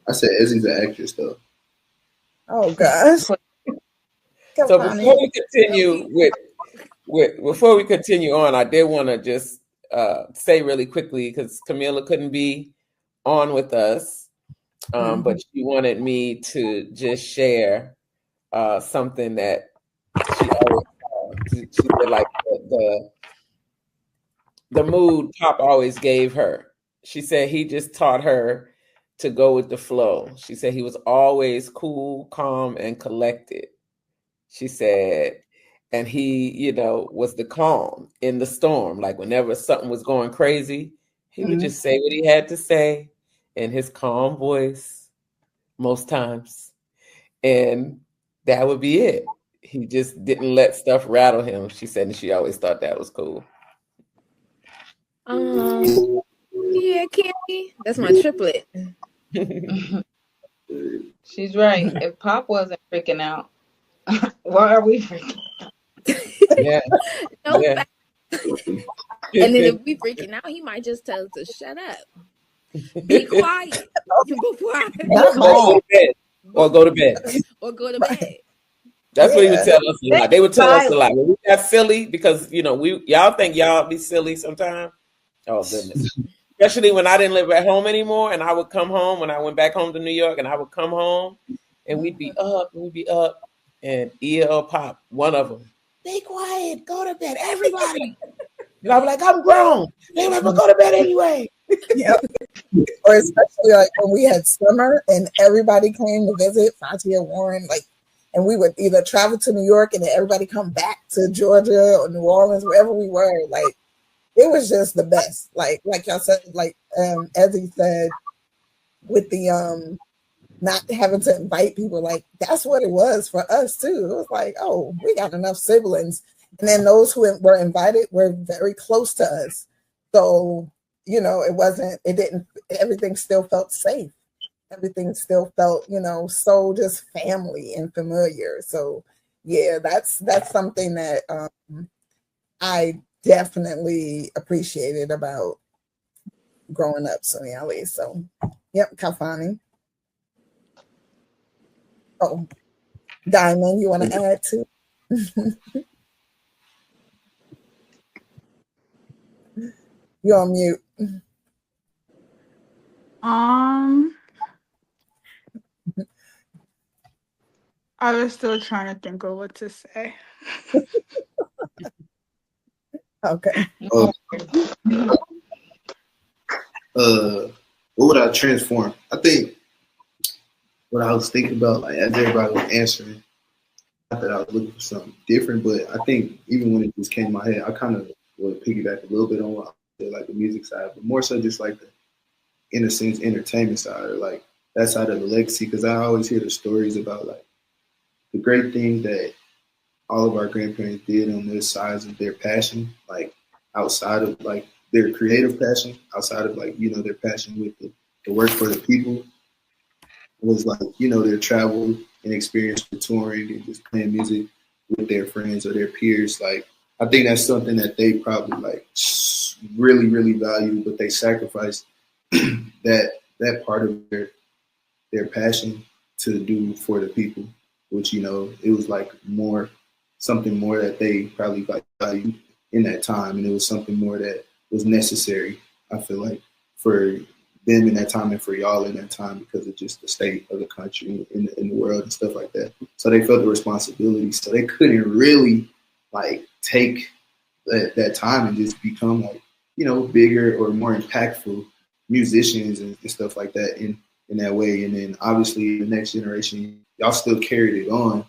I said Izzy's an actress though. Oh gosh. so before we continue before we continue on, I did want to just say really quickly, because Camilla couldn't be on with us, but she wanted me to just share something that she always she said, like the mood Pop always gave her. She said he just taught her to go with the flow. She said he was always cool, calm, and collected. She said, and he, was the calm in the storm. Like whenever something was going crazy, he would just say what he had to say in his calm voice most times. And that would be it. He just didn't let stuff rattle him. She said, and she always thought that was cool. Yeah, Kimmy. That's my triplet. She's right. If Pop wasn't freaking out, why are we freaking out? Yeah. No Yeah. fact. And then if we freaking out, he might just tell us to shut up. Be quiet. Or go to bed. Or go to bed. That's what he would tell us a lot. They would tell us a lot. When we got silly, because y'all think y'all be silly sometimes. Oh goodness. Especially when I didn't live at home anymore, and I would come home when I went back home to New York, and I would come home and we'd be up, and Ia or Pop, one of them, be quiet, go to bed, everybody. And I'd be like, I'm grown. They were like, well, go to bed anyway. Yep. Or especially like when we had summer and everybody came to visit, Fatia, Warren, and we would either travel to New York and then everybody come back to Georgia or New Orleans, wherever we were. Like, it was just the best. Like y'all said, Ezzy said, with the not having to invite people, like that's what it was for us too. It was like, oh, we got enough siblings. And then those who were invited were very close to us. So, everything still felt safe. Everything still felt, so just family and familiar. So yeah, that's something that I definitely appreciated about growing up Sunni-Ali. So yep, Kafani. Oh, Diamond, you want to add to? You're on mute. I was still trying to think of what to say. Okay. What would I transform? I think what I was thinking about, like as everybody was answering, not that I was looking for something different, but I think even when it just came to my head, I kind of would piggyback a little bit on what I said, like the music side, but more so just like the, in a sense, entertainment side, or like that side of the legacy, because I always hear the stories about like the great things that all of our grandparents did on their sides of their passion, like outside of like their creative passion, outside of like, you know, their passion with the work for the people, was like, you know, their travel and experience with touring and just playing music with their friends or their peers. Like, I think that's something that they probably like really, really value, but they sacrifice that part of their passion to do for the people, which, you know, it was like something more that they probably like valued in that time. And it was something more that was necessary, I feel like, for them in that time and for y'all in that time, because of just the state of the country and in the world and stuff like that. So they felt the responsibility. So they couldn't really like take that time and just become like, you know, bigger or more impactful musicians and stuff like that in that way. And then obviously the next generation, y'all still carried it on,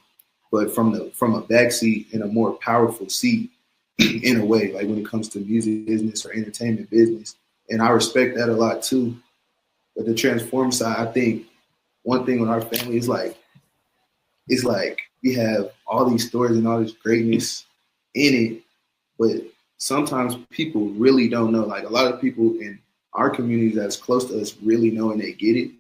but from a backseat in a more powerful seat in a way, like when it comes to music business or entertainment business. And I respect that a lot too. But the transform side, I think one thing with our family is like, it's like we have all these stories and all this greatness in it, but sometimes people really don't know. Like a lot of people in our communities that's close to us really know and they get it.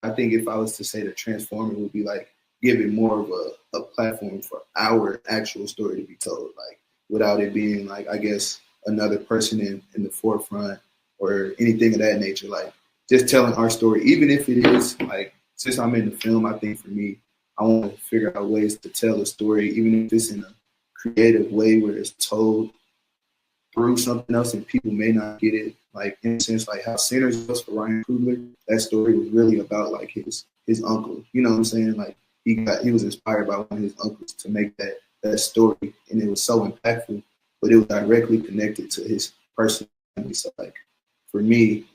I think if I was to say the transform, it would be like giving more of a platform for our actual story to be told, like without it being like, I guess, another person in the forefront or anything of that nature. Like just telling our story, even if it is like, since I'm in the film, I think for me, I want to figure out ways to tell a story, even if it's in a creative way where it's told through something else and people may not get it. Like in a sense, like how Sinners was for Ryan Coogler, that story was really about like his uncle. You know what I'm saying? Like he was inspired by one of his uncles to make that story, and it was so impactful, but it was directly connected to his personal family. So like for me,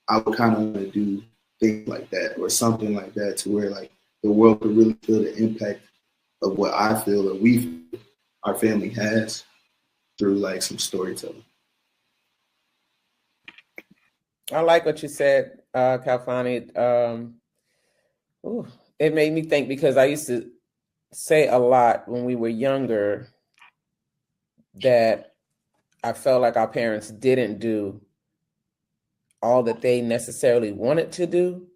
I would kind of want to do things like that or something like that to where like the world could really feel the impact of what I feel or we feel our family has through like some storytelling. I like what you said, Kalfani. It made me think, because I used to say a lot when we were younger that I felt like our parents didn't do all that they necessarily wanted to do,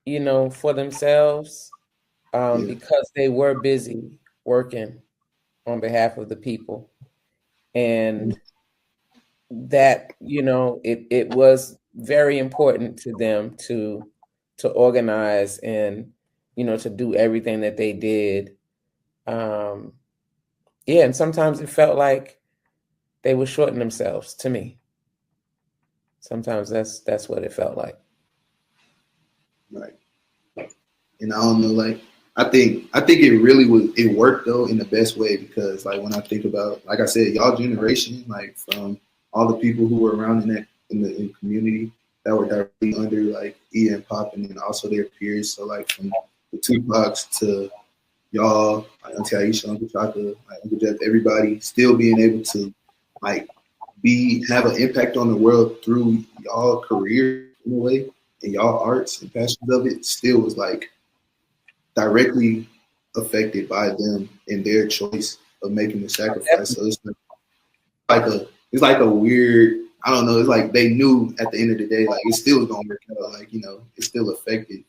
you know, for themselves, because they were busy working on behalf of the people. And that, you know, it was very important to them to organize and, you know, to do everything that they did. And sometimes it felt like they were shorting themselves to me. Sometimes that's what it felt like. Right. And I don't know, like I think it really it worked though in the best way, because like when I think about, like I said, y'all generation, like from all the people who were around in the community that were directly under like E and Pop, and then also their peers. So like from the Tupacs to y'all, like Auntie Aiyisha, Uncle Chaka, like Uncle Jeff, everybody still being able to like have an impact on the world through y'all career in a way, and y'all arts and passions of it still was like directly affected by them and their choice of making the sacrifice. So it's like a weird, I don't know, it's like they knew at the end of the day, like it still was gonna work out. Like, you know, it still affected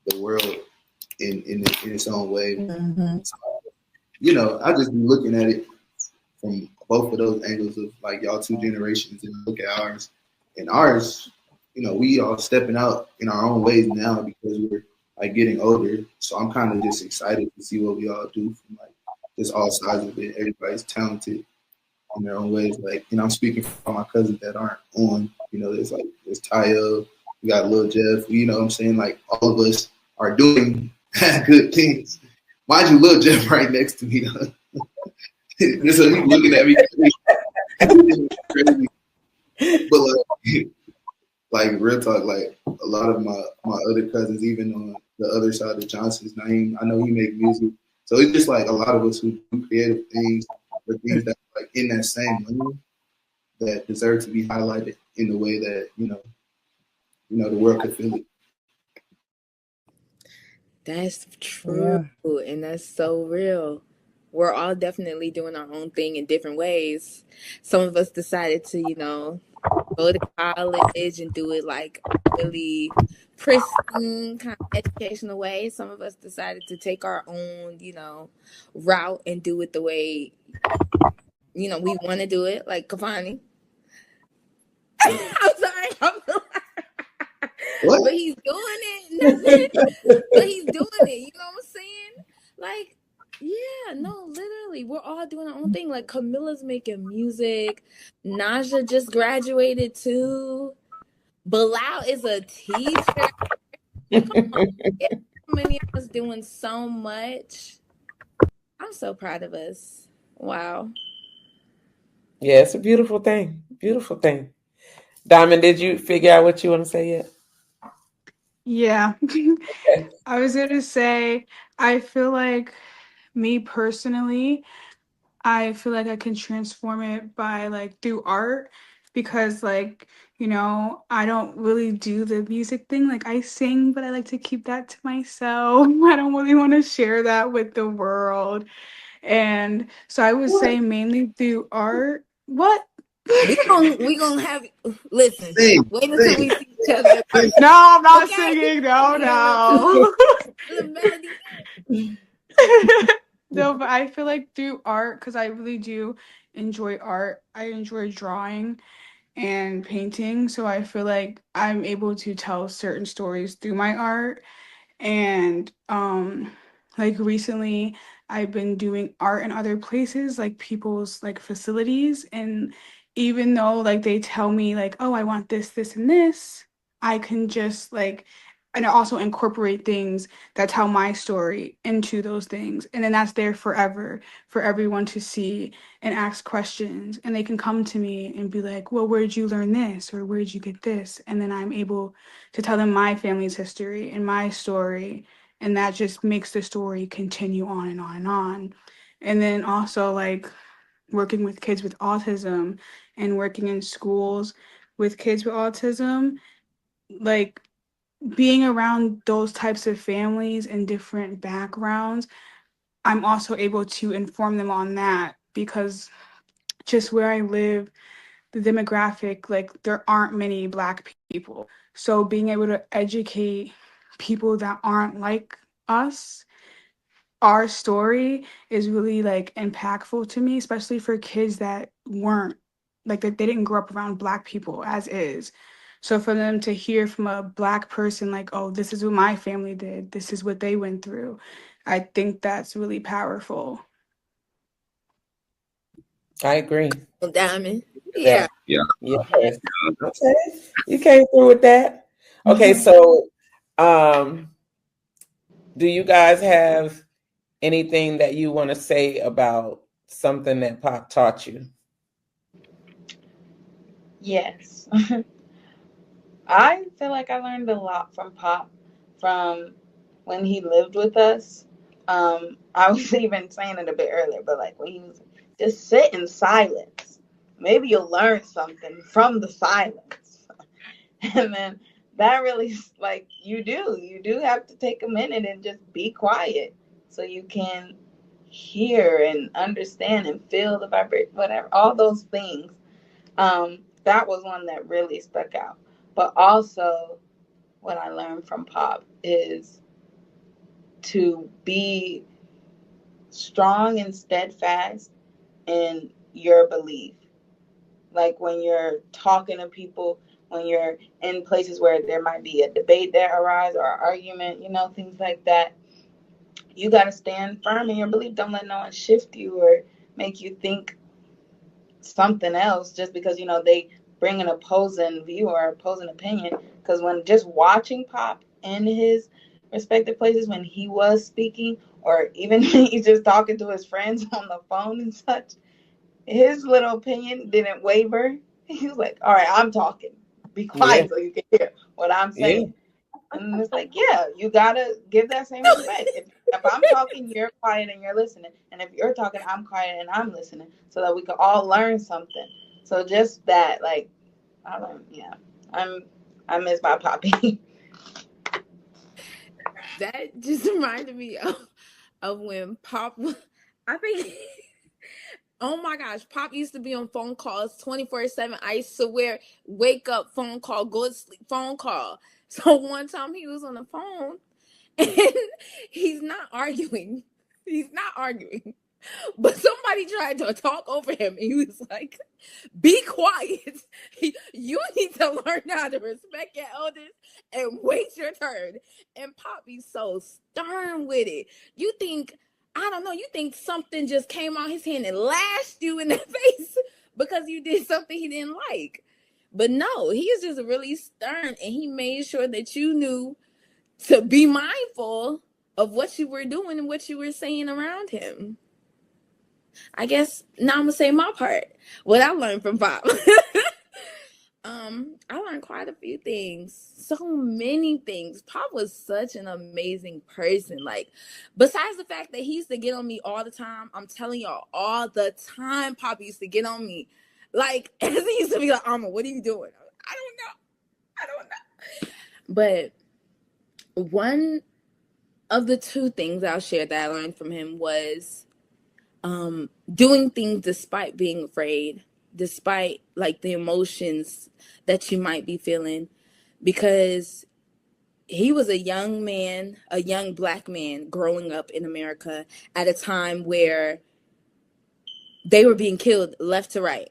the world in its own way. Mm-hmm. So, you know, I just be looking at it from both of those angles of like y'all two generations, and look at ours. And ours, you know, we are stepping out in our own ways now because we're like getting older. So I'm kind of just excited to see what we all do from like just all sides of it. Everybody's talented in their own ways. Like, you know, I'm speaking for my cousins that aren't on. You know, there's Tayo, we got Lil Jeff. You know what I'm saying? Like, all of us are doing good things. Mind you, Lil Jeff right next to me. So he's looking at me crazy. But like real talk, like a lot of my other cousins, even on the other side of Johnson's, Naeem, I know he make music. So it's just like a lot of us who do creative things, or things that like in that same lane that deserve to be highlighted in the way that you know the world could feel it. That's true, and that's so real. We're all definitely doing our own thing in different ways. Some of us decided to, you know, go to college and do it like really pristine kind of educational way. Some of us decided to take our own, you know, route and do it the way, you know, we want to do it, like Kafani. I'm sorry. What? But he's doing it. Nothing. But he's doing it. You know what I'm saying? Like, yeah, no, literally, we're all doing our own thing. Like, Camilla's making music. Naja just graduated too. Bilal is a teacher. Come on. Yeah, so many of us doing so much. I'm so proud of us. Wow. Yeah, it's a beautiful thing. Beautiful thing. Diamond, did you figure out what you want to say yet? Yeah. Okay. I was going to say, I feel like me personally, I feel like I can transform it by like through art because like, you know, I don't really do the music thing. Like I sing, but I like to keep that to myself. I don't really want to share that with the world. And so I would say mainly through art. What? We gonna have listen. Sing. Wait until we see each other. No, I'm not Okay? singing. No, Okay, no. little melody. No, but I feel like through art, because I really do enjoy art. I enjoy drawing and painting. So I feel like I'm able to tell certain stories through my art. And like recently I've been doing art in other places, like people's like facilities. And even though like they tell me like, oh, I want this, this, and this, I can just like and also incorporate things that tell my story into those things. And then that's there forever for everyone to see and ask questions. And they can come to me and be like, well, where'd you learn this? Or where'd you get this? And then I'm able to tell them my family's history and my story. And that just makes the story continue on and on and on. And then also like working with kids with autism and working in schools with kids with autism, like being around those types of families and different backgrounds, I'm also able to inform them on that because just where I live, the demographic, like there aren't many Black people. So being able to educate people that aren't like us, our story is really like impactful to me, especially for kids that weren't like that they didn't grow up around Black people as is. So for them to hear from a Black person like, oh, this is what my family did, this is what they went through, I think that's really powerful. I agree. Diamond. Yeah. Yeah. Yes. Okay. You came through with that. Okay, so do you guys have anything that you want to say about something that Pop taught you? Yes. I feel like I learned a lot from Pop from when he lived with us. I was even saying it a bit earlier, but like when he was just sit in silence. Maybe you'll learn something from the silence. And then that really like you do have to take a minute and just be quiet so you can hear and understand and feel the vibration, whatever, all those things. That was one that really stuck out. But also, what I learned from Pop is to be strong and steadfast in your belief. Like when you're talking to people, when you're in places where there might be a debate that arises or an argument, things like that, you got to stand firm in your belief. Don't let no one shift you or make you think something else just because, you know, they bring an opposing view or opposing opinion. Because when just watching Pop in his respective places when he was speaking, or even when he's just talking to his friends on the phone and such, his little opinion didn't waver. He was like, all right, I'm talking. Be quiet Yeah. so you can hear what I'm Yeah. saying. And it's like, yeah, you gotta give that same respect. If I'm talking, you're quiet and you're listening. And if you're talking, I'm quiet and I'm listening, so that we can all learn something. So just that, like, I learned, yeah, I miss my Poppy. That just reminded me of when Pop, I think, oh my gosh, Pop used to be on phone calls 24/7. I swear, wake up, phone call, go to sleep, phone call. So one time he was on the phone and he's not arguing. He's not arguing. But somebody tried to talk over him and he was like, be quiet. You need to learn how to respect your elders and wait your turn. And Poppy's so stern with it. You think, I don't know, you think something just came out his hand and lashed you in the face because you did something he didn't like. But no, he is just really stern, and he made sure that you knew to be mindful of what you were doing and what you were saying around him. I guess now I'm gonna say my part. What I learned from Pop. I learned quite a few things. So many things. Pop was such an amazing person. Like, besides the fact that he used to get on me all the time, I'm telling y'all, all the time Pop used to get on me. Like, as he used to be like, Alma, what are you doing? I don't know. But one of the two things I'll share that I learned from him was doing things despite being afraid, despite like the emotions that you might be feeling, because he was a young man, a young Black man growing up in America at a time where they were being killed left to right.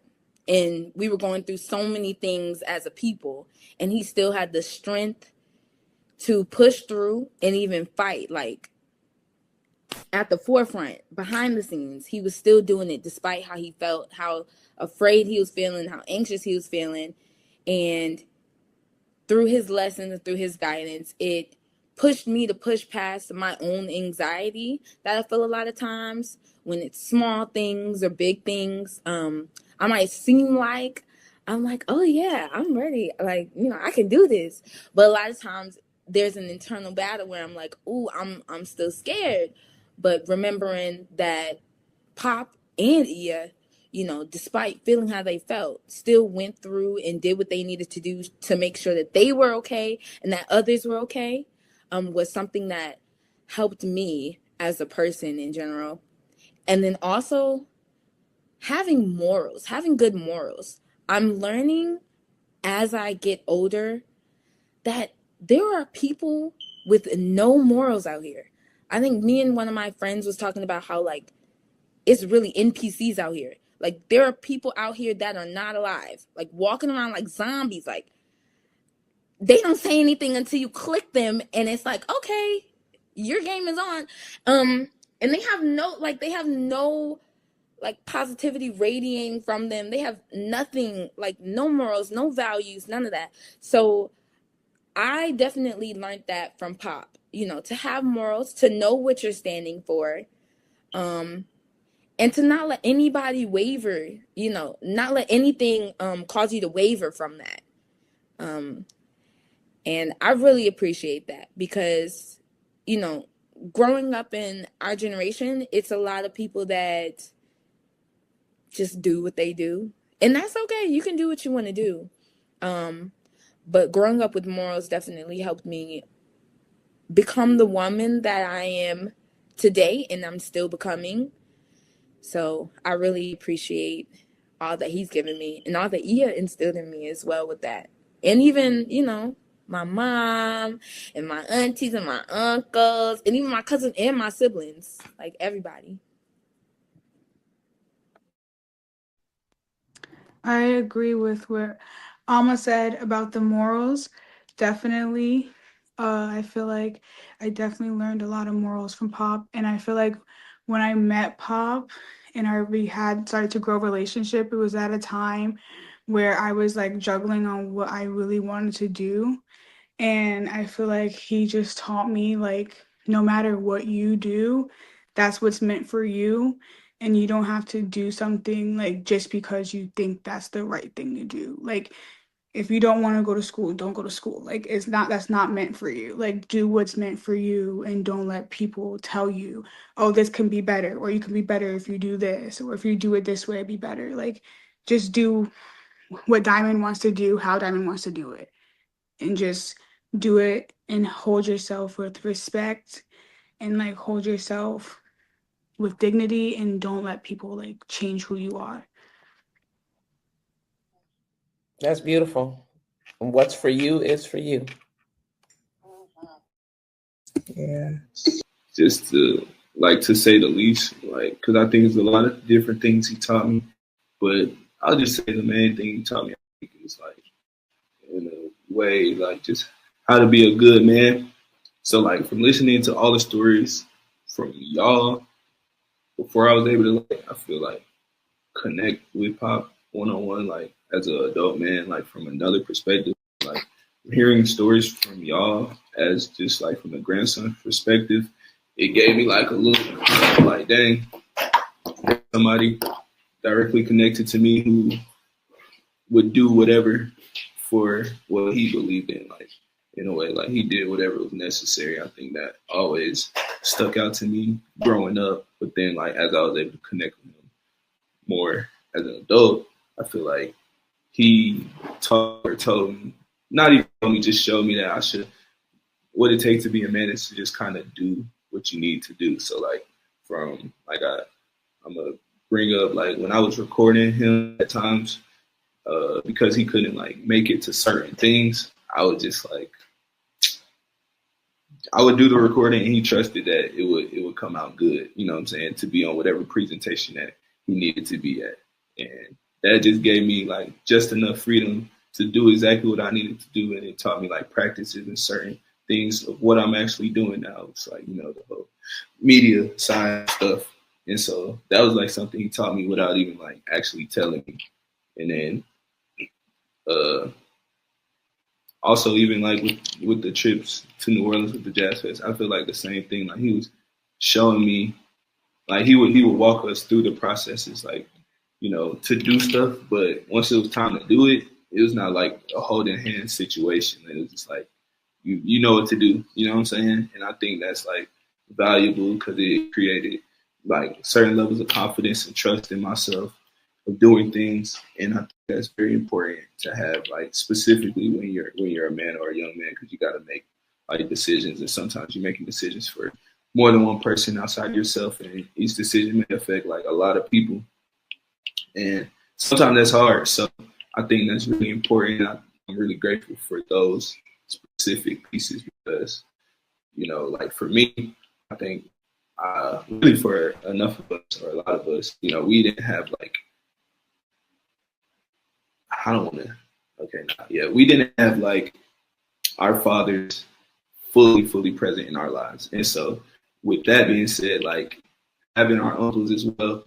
And we were going through so many things as a people, and he still had the strength to push through and even fight. Like, at the forefront, behind the scenes, he was still doing it despite how he felt, how afraid he was feeling, how anxious he was feeling. And through his lessons and through his guidance, it pushed me to push past my own anxiety that I feel a lot of times when it's small things or big things. I might seem like I'm like, oh yeah, I'm ready. Like, you know, I can do this. But a lot of times there's an internal battle where I'm like, ooh, I'm still scared. But remembering that Pop and Ia, you know, despite feeling how they felt, still went through and did what they needed to do to make sure that they were okay and that others were okay, was something that helped me as a person in general. And then also having morals, having good morals. I'm learning as I get older that there are people with no morals out here. I think me and one of my friends was talking about how, like, it's really NPCs out here. Like, there are people out here that are not alive, like walking around like zombies. Like, they don't say anything until you click them, and it's like, okay, your game is on. And they have no like positivity radiating from them. They have nothing, like no morals, no values, none of that. So I definitely learned that from Pop, you know, to have morals, to know what you're standing for, and to not let anybody waver, you know, not let anything cause you to waver from that. And I really appreciate that because, you know, growing up in our generation, it's a lot of people that just do what they do. And that's okay. You can do what you want to do. But growing up with morals definitely helped me become the woman that I am today, and I'm still becoming. So I really appreciate all that he's given me and all that Ia instilled in me as well with that. And even, you know, my mom and my aunties and my uncles and even my cousins and my siblings, like everybody. I agree with what Alma said about the morals. Definitely I feel like I definitely learned a lot of morals from Pop, and I feel like when I met Pop and we had started to grow a relationship, it was at a time where I was like juggling on what I really wanted to do. And I feel like he just taught me, like, no matter what you do, that's what's meant for you. And you don't have to do something like just because you think that's the right thing to do. Like, if you don't want to go to school, don't go to school. Like, that's not meant for you. Like, do what's meant for you and don't let people tell you, oh, this can be better, or you can be better if you do this, or if you do it this way, it'd be better. Like, just do what Diamond wants to do, how Diamond wants to do it, and just do it and hold yourself with respect and like hold yourself with dignity and don't let people like change who you are. That's beautiful. And what's for you is for you. Yeah. Just to say the least, like, because I think there's a lot of different things he taught me, but I'll just say the main thing he taught me, I think, is like, in a way, like, just how to be a good man. So, like, from listening to all the stories from y'all before I was able to, like, I feel like, connect with Pop one-on-one, like, as an adult man, like, from another perspective, like, hearing stories from y'all as just, like, from a grandson perspective, it gave me, like, a little, like, dang, somebody directly connected to me who would do whatever for what he believed in, like, in a way, like, he did whatever was necessary. I think that always stuck out to me growing up, but then, like, as I was able to connect with him more as an adult, I feel like he told me, not even told me, just showed me that I should, what it takes to be a man is to just kind of do what you need to do. So, like, from, like, I'm going to bring up, like, when I was recording him at times, because he couldn't, like, make it to certain things, I would just, like, I would do the recording and he trusted that it would come out good, you know what I'm saying, to be on whatever presentation that he needed to be at. And that just gave me, like, just enough freedom to do exactly what I needed to do. And it taught me, like, practices and certain things of what I'm actually doing now. It's like, you know, the whole media side stuff. And so that was, like, something he taught me without even, like, actually telling me. And then also, even, like, with the trips to New Orleans with the Jazz Fest, I feel like the same thing. Like, he was showing me, like, he would walk us through the processes, like, you know, to do stuff. But once it was time to do it, it was not like a holding hand situation. It was just like, you know what to do. You know what I'm saying? And I think that's, like, valuable because it created, like, certain levels of confidence and trust in myself of doing things. And I think that's very important to have, like, specifically when you're a man or a young man, because you got to make, like, decisions. And sometimes you're making decisions for more than one person outside yourself, and each decision may affect, like, a lot of people. And sometimes that's hard. So I think that's really important. I'm really grateful for those specific pieces because, you know, like, for me, I think really for enough of us, or a lot of us, you know, we didn't have, like, we didn't have, like, our fathers fully present in our lives. And so with that being said, like, having our uncles as well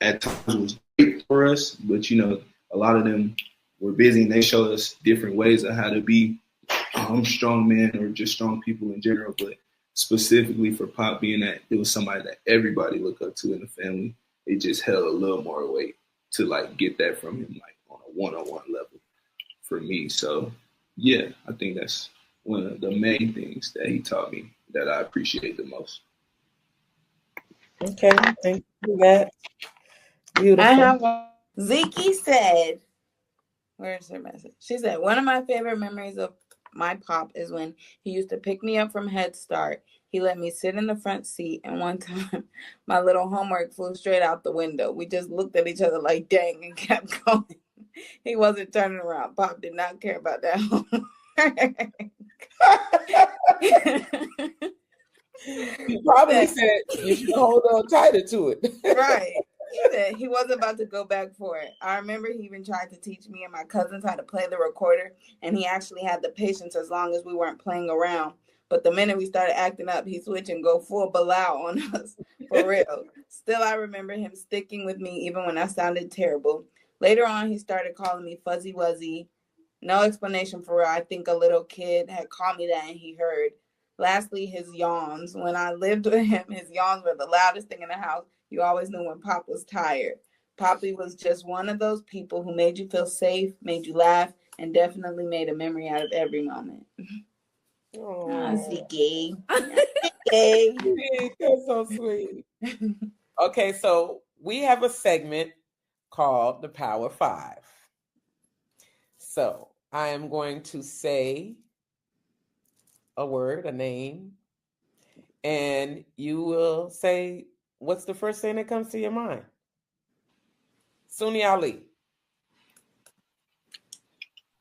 at times was great for us, but, you know, a lot of them were busy and they showed us different ways of how to be strong men or just strong people in general. But specifically for Pop, being that it was somebody that everybody looked up to in the family, it just held a little more weight to, like, get that from him, like, on a one-on-one level for me. So yeah, I think that's one of the main things that he taught me that I appreciate the most. Okay, thank you for that. Beautiful. I have one. Ziki said, where's her message? She said, one of my favorite memories of my Pop is when he used to pick me up from Head Start. He let me sit in the front seat, and one time my little homework flew straight out the window. We just looked at each other like, dang, and kept going. He wasn't turning around. Pop did not care about that homework. He probably said you should hold on tighter to it. Right. He said he wasn't about to go back for it. I remember he even tried to teach me and my cousins how to play the recorder, and he actually had the patience as long as we weren't playing around. But the minute we started acting up, he switched and go full Bilal on us, for real. Still, I remember him sticking with me even when I sounded terrible. Later on, he started calling me Fuzzy Wuzzy. No explanation for real. I think a little kid had called me that and he heard. Lastly, his yawns. When I lived with him, his yawns were the loudest thing in the house. You always knew when Pop was tired. Poppy was just one of those people who made you feel safe, made you laugh, and definitely made a memory out of every moment. Ziggy. Sweet. That's so sweet. Okay, so we have a segment called the Power Five. So I am going to say a word, a name, and you will say what's the first thing that comes to your mind. Sunni-Ali.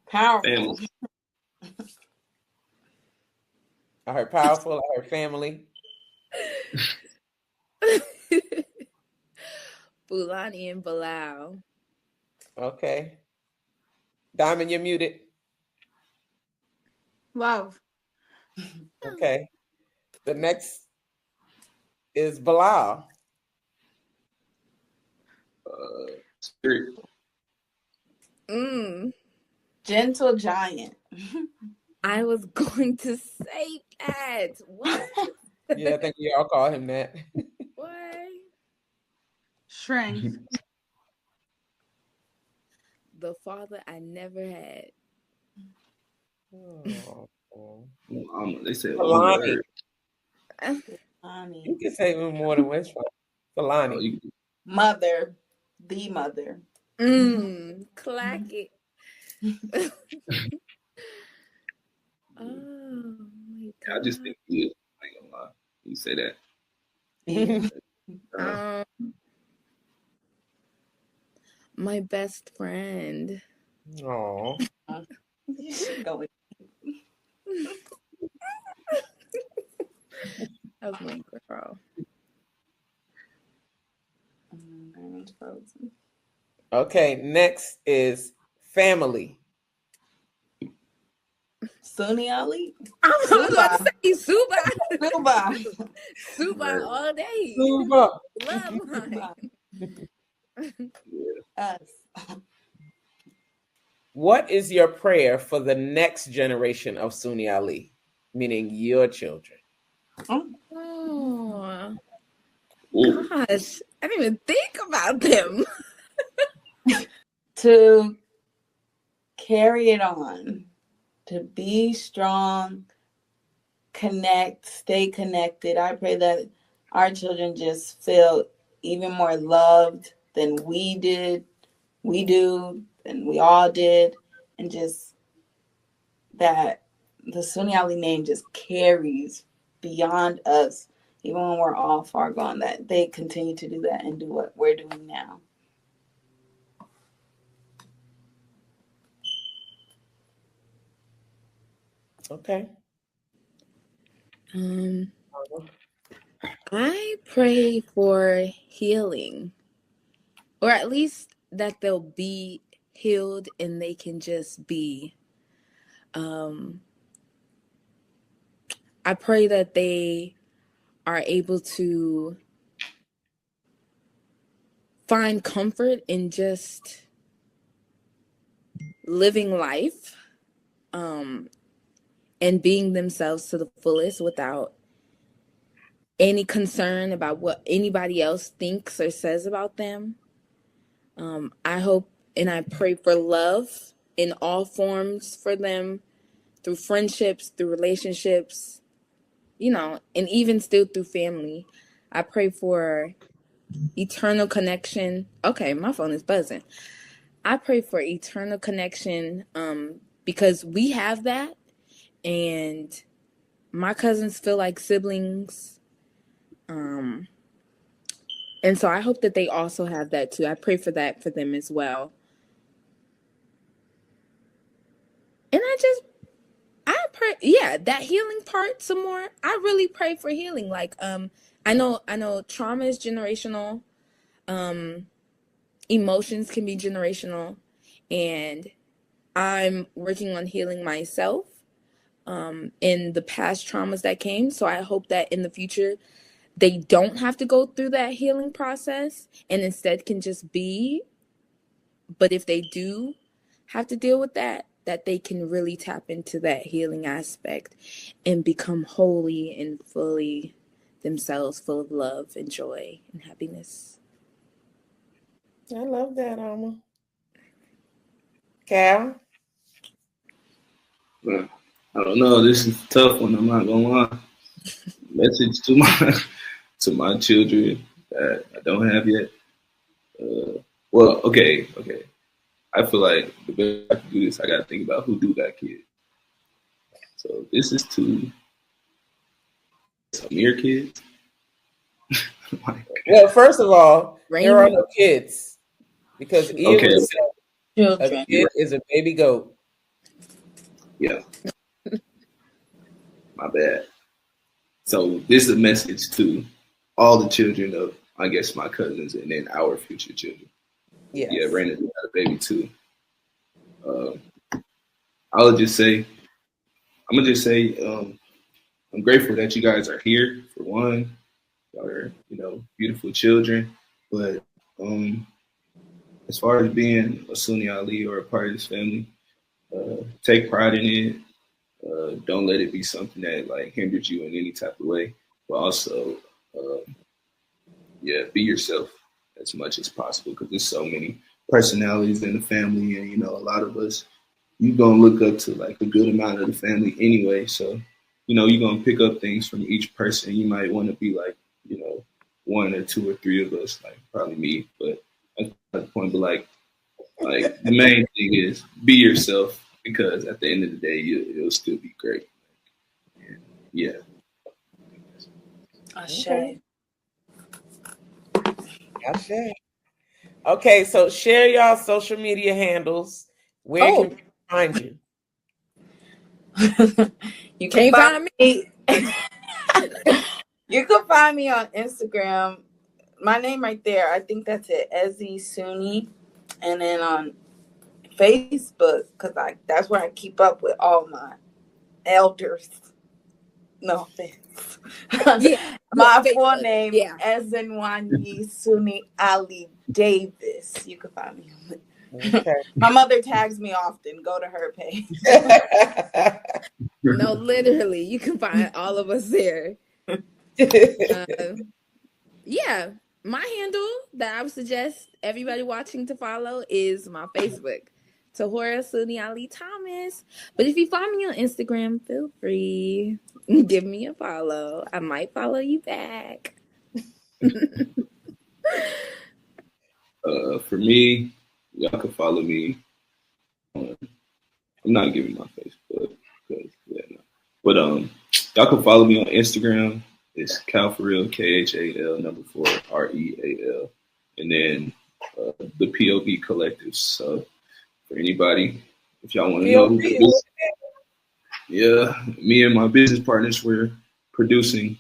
Powerful. Family. I heard powerful. I heard family. Fulani and Bilal. Okay. Diamond, you're muted. Love. Okay. The next is Bilal. Spirit. Gentle giant. I was going to say that. What? Yeah, I think we all call him that. What? Strength. The father I never had. They said Fulani. Fulani. You can say more than West Fulani. Mother. The mother. Clack it. Oh my God. I just think you. I ain't gonna lie. You say that. My best friend. Oh. You should go with That was my girl. Okay, next is family. Sunni-Ali. I was about to say Suba. Suba. Suba all day. Suba. Love mine. Us. What is your prayer for the next generation of Sunni-Ali, meaning your children? Oh, gosh. I didn't even think about them. To carry it on, to be strong, connect, stay connected. I pray that our children just feel even more loved than we do, and we all did, and just that the Sunni-Ali name just carries beyond us, even when we're all far gone, that they continue to do that and do what we're doing now. Okay. I pray for healing, or at least that they'll be healed and they can just be. I pray that they are able to find comfort in just living life, and being themselves to the fullest without any concern about what anybody else thinks or says about them. I hope and I pray for love in all forms for them, through friendships, through relationships, and even still through family. I pray for eternal connection. Okay, my phone is buzzing. I pray for eternal connection, because we have that, and my cousins feel like siblings. And so I hope that they also have that too. I pray for that for them as well. And I pray, that healing part some more. I really pray for healing. Like, I know trauma is generational. Emotions can be generational, and I'm working on healing myself. in the past traumas that came. So I hope that in the future, they don't have to go through that healing process and instead can just be. But if they do have to deal with that they can really tap into that healing aspect and become wholly and fully themselves, full of love and joy and happiness. I love that, Alma. Cal? I don't know. This is a tough one. I'm not gonna lie. Message to my children that I don't have yet. Well, okay. I feel like the best I can do this, I gotta think about who do got kids. So this is to Samir kids. Well, first of all, there are no kids because Okay. A kid is a baby goat. Yeah. My bad. So this is a message to all the children of, I guess, my cousins and then our future children. Yes. Yeah, Raina had a baby too. I'm gonna just say, I'm grateful that you guys are here. For one, y'all are, beautiful children. But as far as being a Sunni-Ali or a part of this family, take pride in it. Don't let it be something that like hinders you in any type of way. But also, be yourself as much as possible because there's so many personalities in the family, and a lot of us, you're gonna look up to like a good amount of the family anyway. So, you're gonna pick up things from each person. You might want to be like, one or two or three of us, like probably me, but that's not the point. But like the main thing is be yourself because at the end of the day, it'll still be great. And, yeah. Ashe. Okay, so share y'all social media handles. Where can people find you? You can find me. You can find me on Instagram. My name right there. I think that's it. EzeSunni. And then on Facebook, because that's where I keep up with all my elders. No offense. My full name, EzeSunni Sunni-Ali Davis. You can find me on it. Okay. My mother tags me often. Go to her page. No, literally, you can find all of us there. My handle that I would suggest everybody watching to follow is my Facebook, Tehura Sunni-Ali Thomas. But if you find me on Instagram, feel free, give me a follow. I might follow you back. For me, y'all can follow me. I'm not giving my Facebook, but y'all can follow me on Instagram. It's Khal for real, KHAL4REAL, and then the POB Collective. So for anybody, if y'all want to know, me and my business partners, we're producing,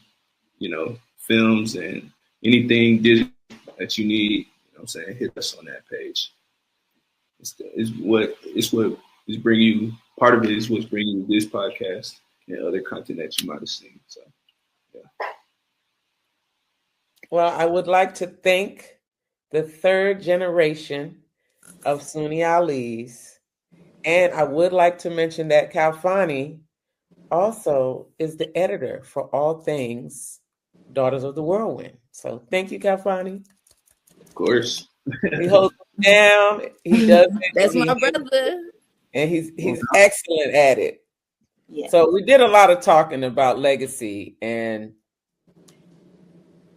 films and anything digital that you need. Hit us on that page. It's what is bringing you. Part of it is what's bringing you this podcast and other content that you might have seen. So. Well, I would like to thank the third generation of Sunni-Alis. And I would like to mention that Khalfani also is the editor for all things Daughters of the Whirlwind. So thank you, Khalfani. Of course. He holds it down. He does it. That's my brother. And he's excellent at it. Yeah. So we did a lot of talking about legacy, and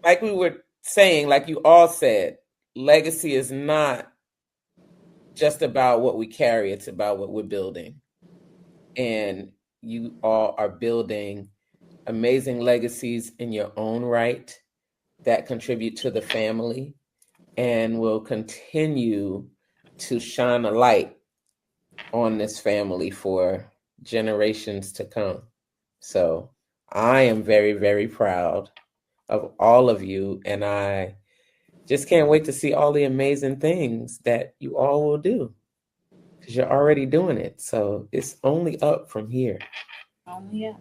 like we were saying, like you all said, legacy is not just about what we carry, it's about what we're building. And you all are building amazing legacies in your own right that contribute to the family and will continue to shine a light on this family for generations to come. So I am very, very proud of all of you, and I just can't wait to see all the amazing things that you all will do because you're already doing it. So it's only up from here. Yeah.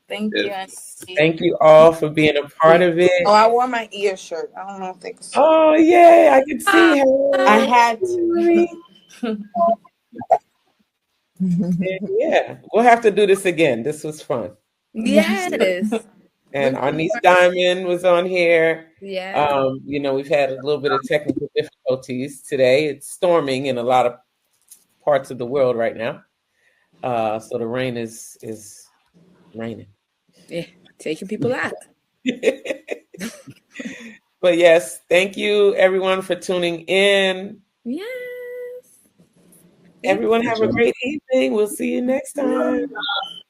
Thank you. Thank you all for being a part of it. Oh, I wore my ear shirt. I don't know if they could see. Oh, yay. I can see her. I had to. Yeah, we'll have to do this again. This was fun. Yes. And our niece Diamond was on here. Yeah. We've had a little bit of technical difficulties today. It's storming in a lot of parts of the world right now. So the rain is raining. Yeah, taking people out. But yes, thank you everyone for tuning in. Yes. Everyone have a great evening. We'll see you next time.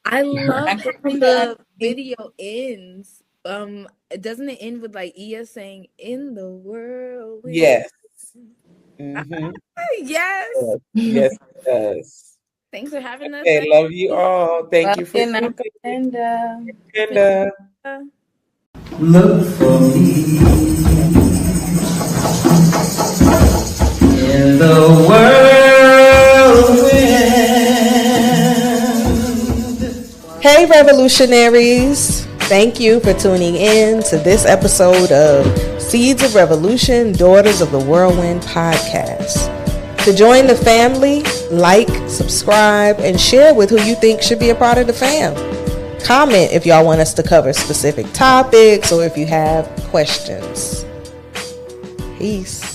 I love how the video ends. Doesn't it end with like Iya saying "in the world"? Yes. Mm-hmm. Yes. Yes, it does. Thanks for having us. Okay, love you all. Thank you for Nakapenda. Look for me in the whirlwind. Hey, revolutionaries. Thank you for tuning in to this episode of Seeds of Revolution, Daughters of the Whirlwind podcast. To join the family, like, subscribe, and share with who you think should be a part of the fam. Comment if y'all want us to cover specific topics or if you have questions. Peace.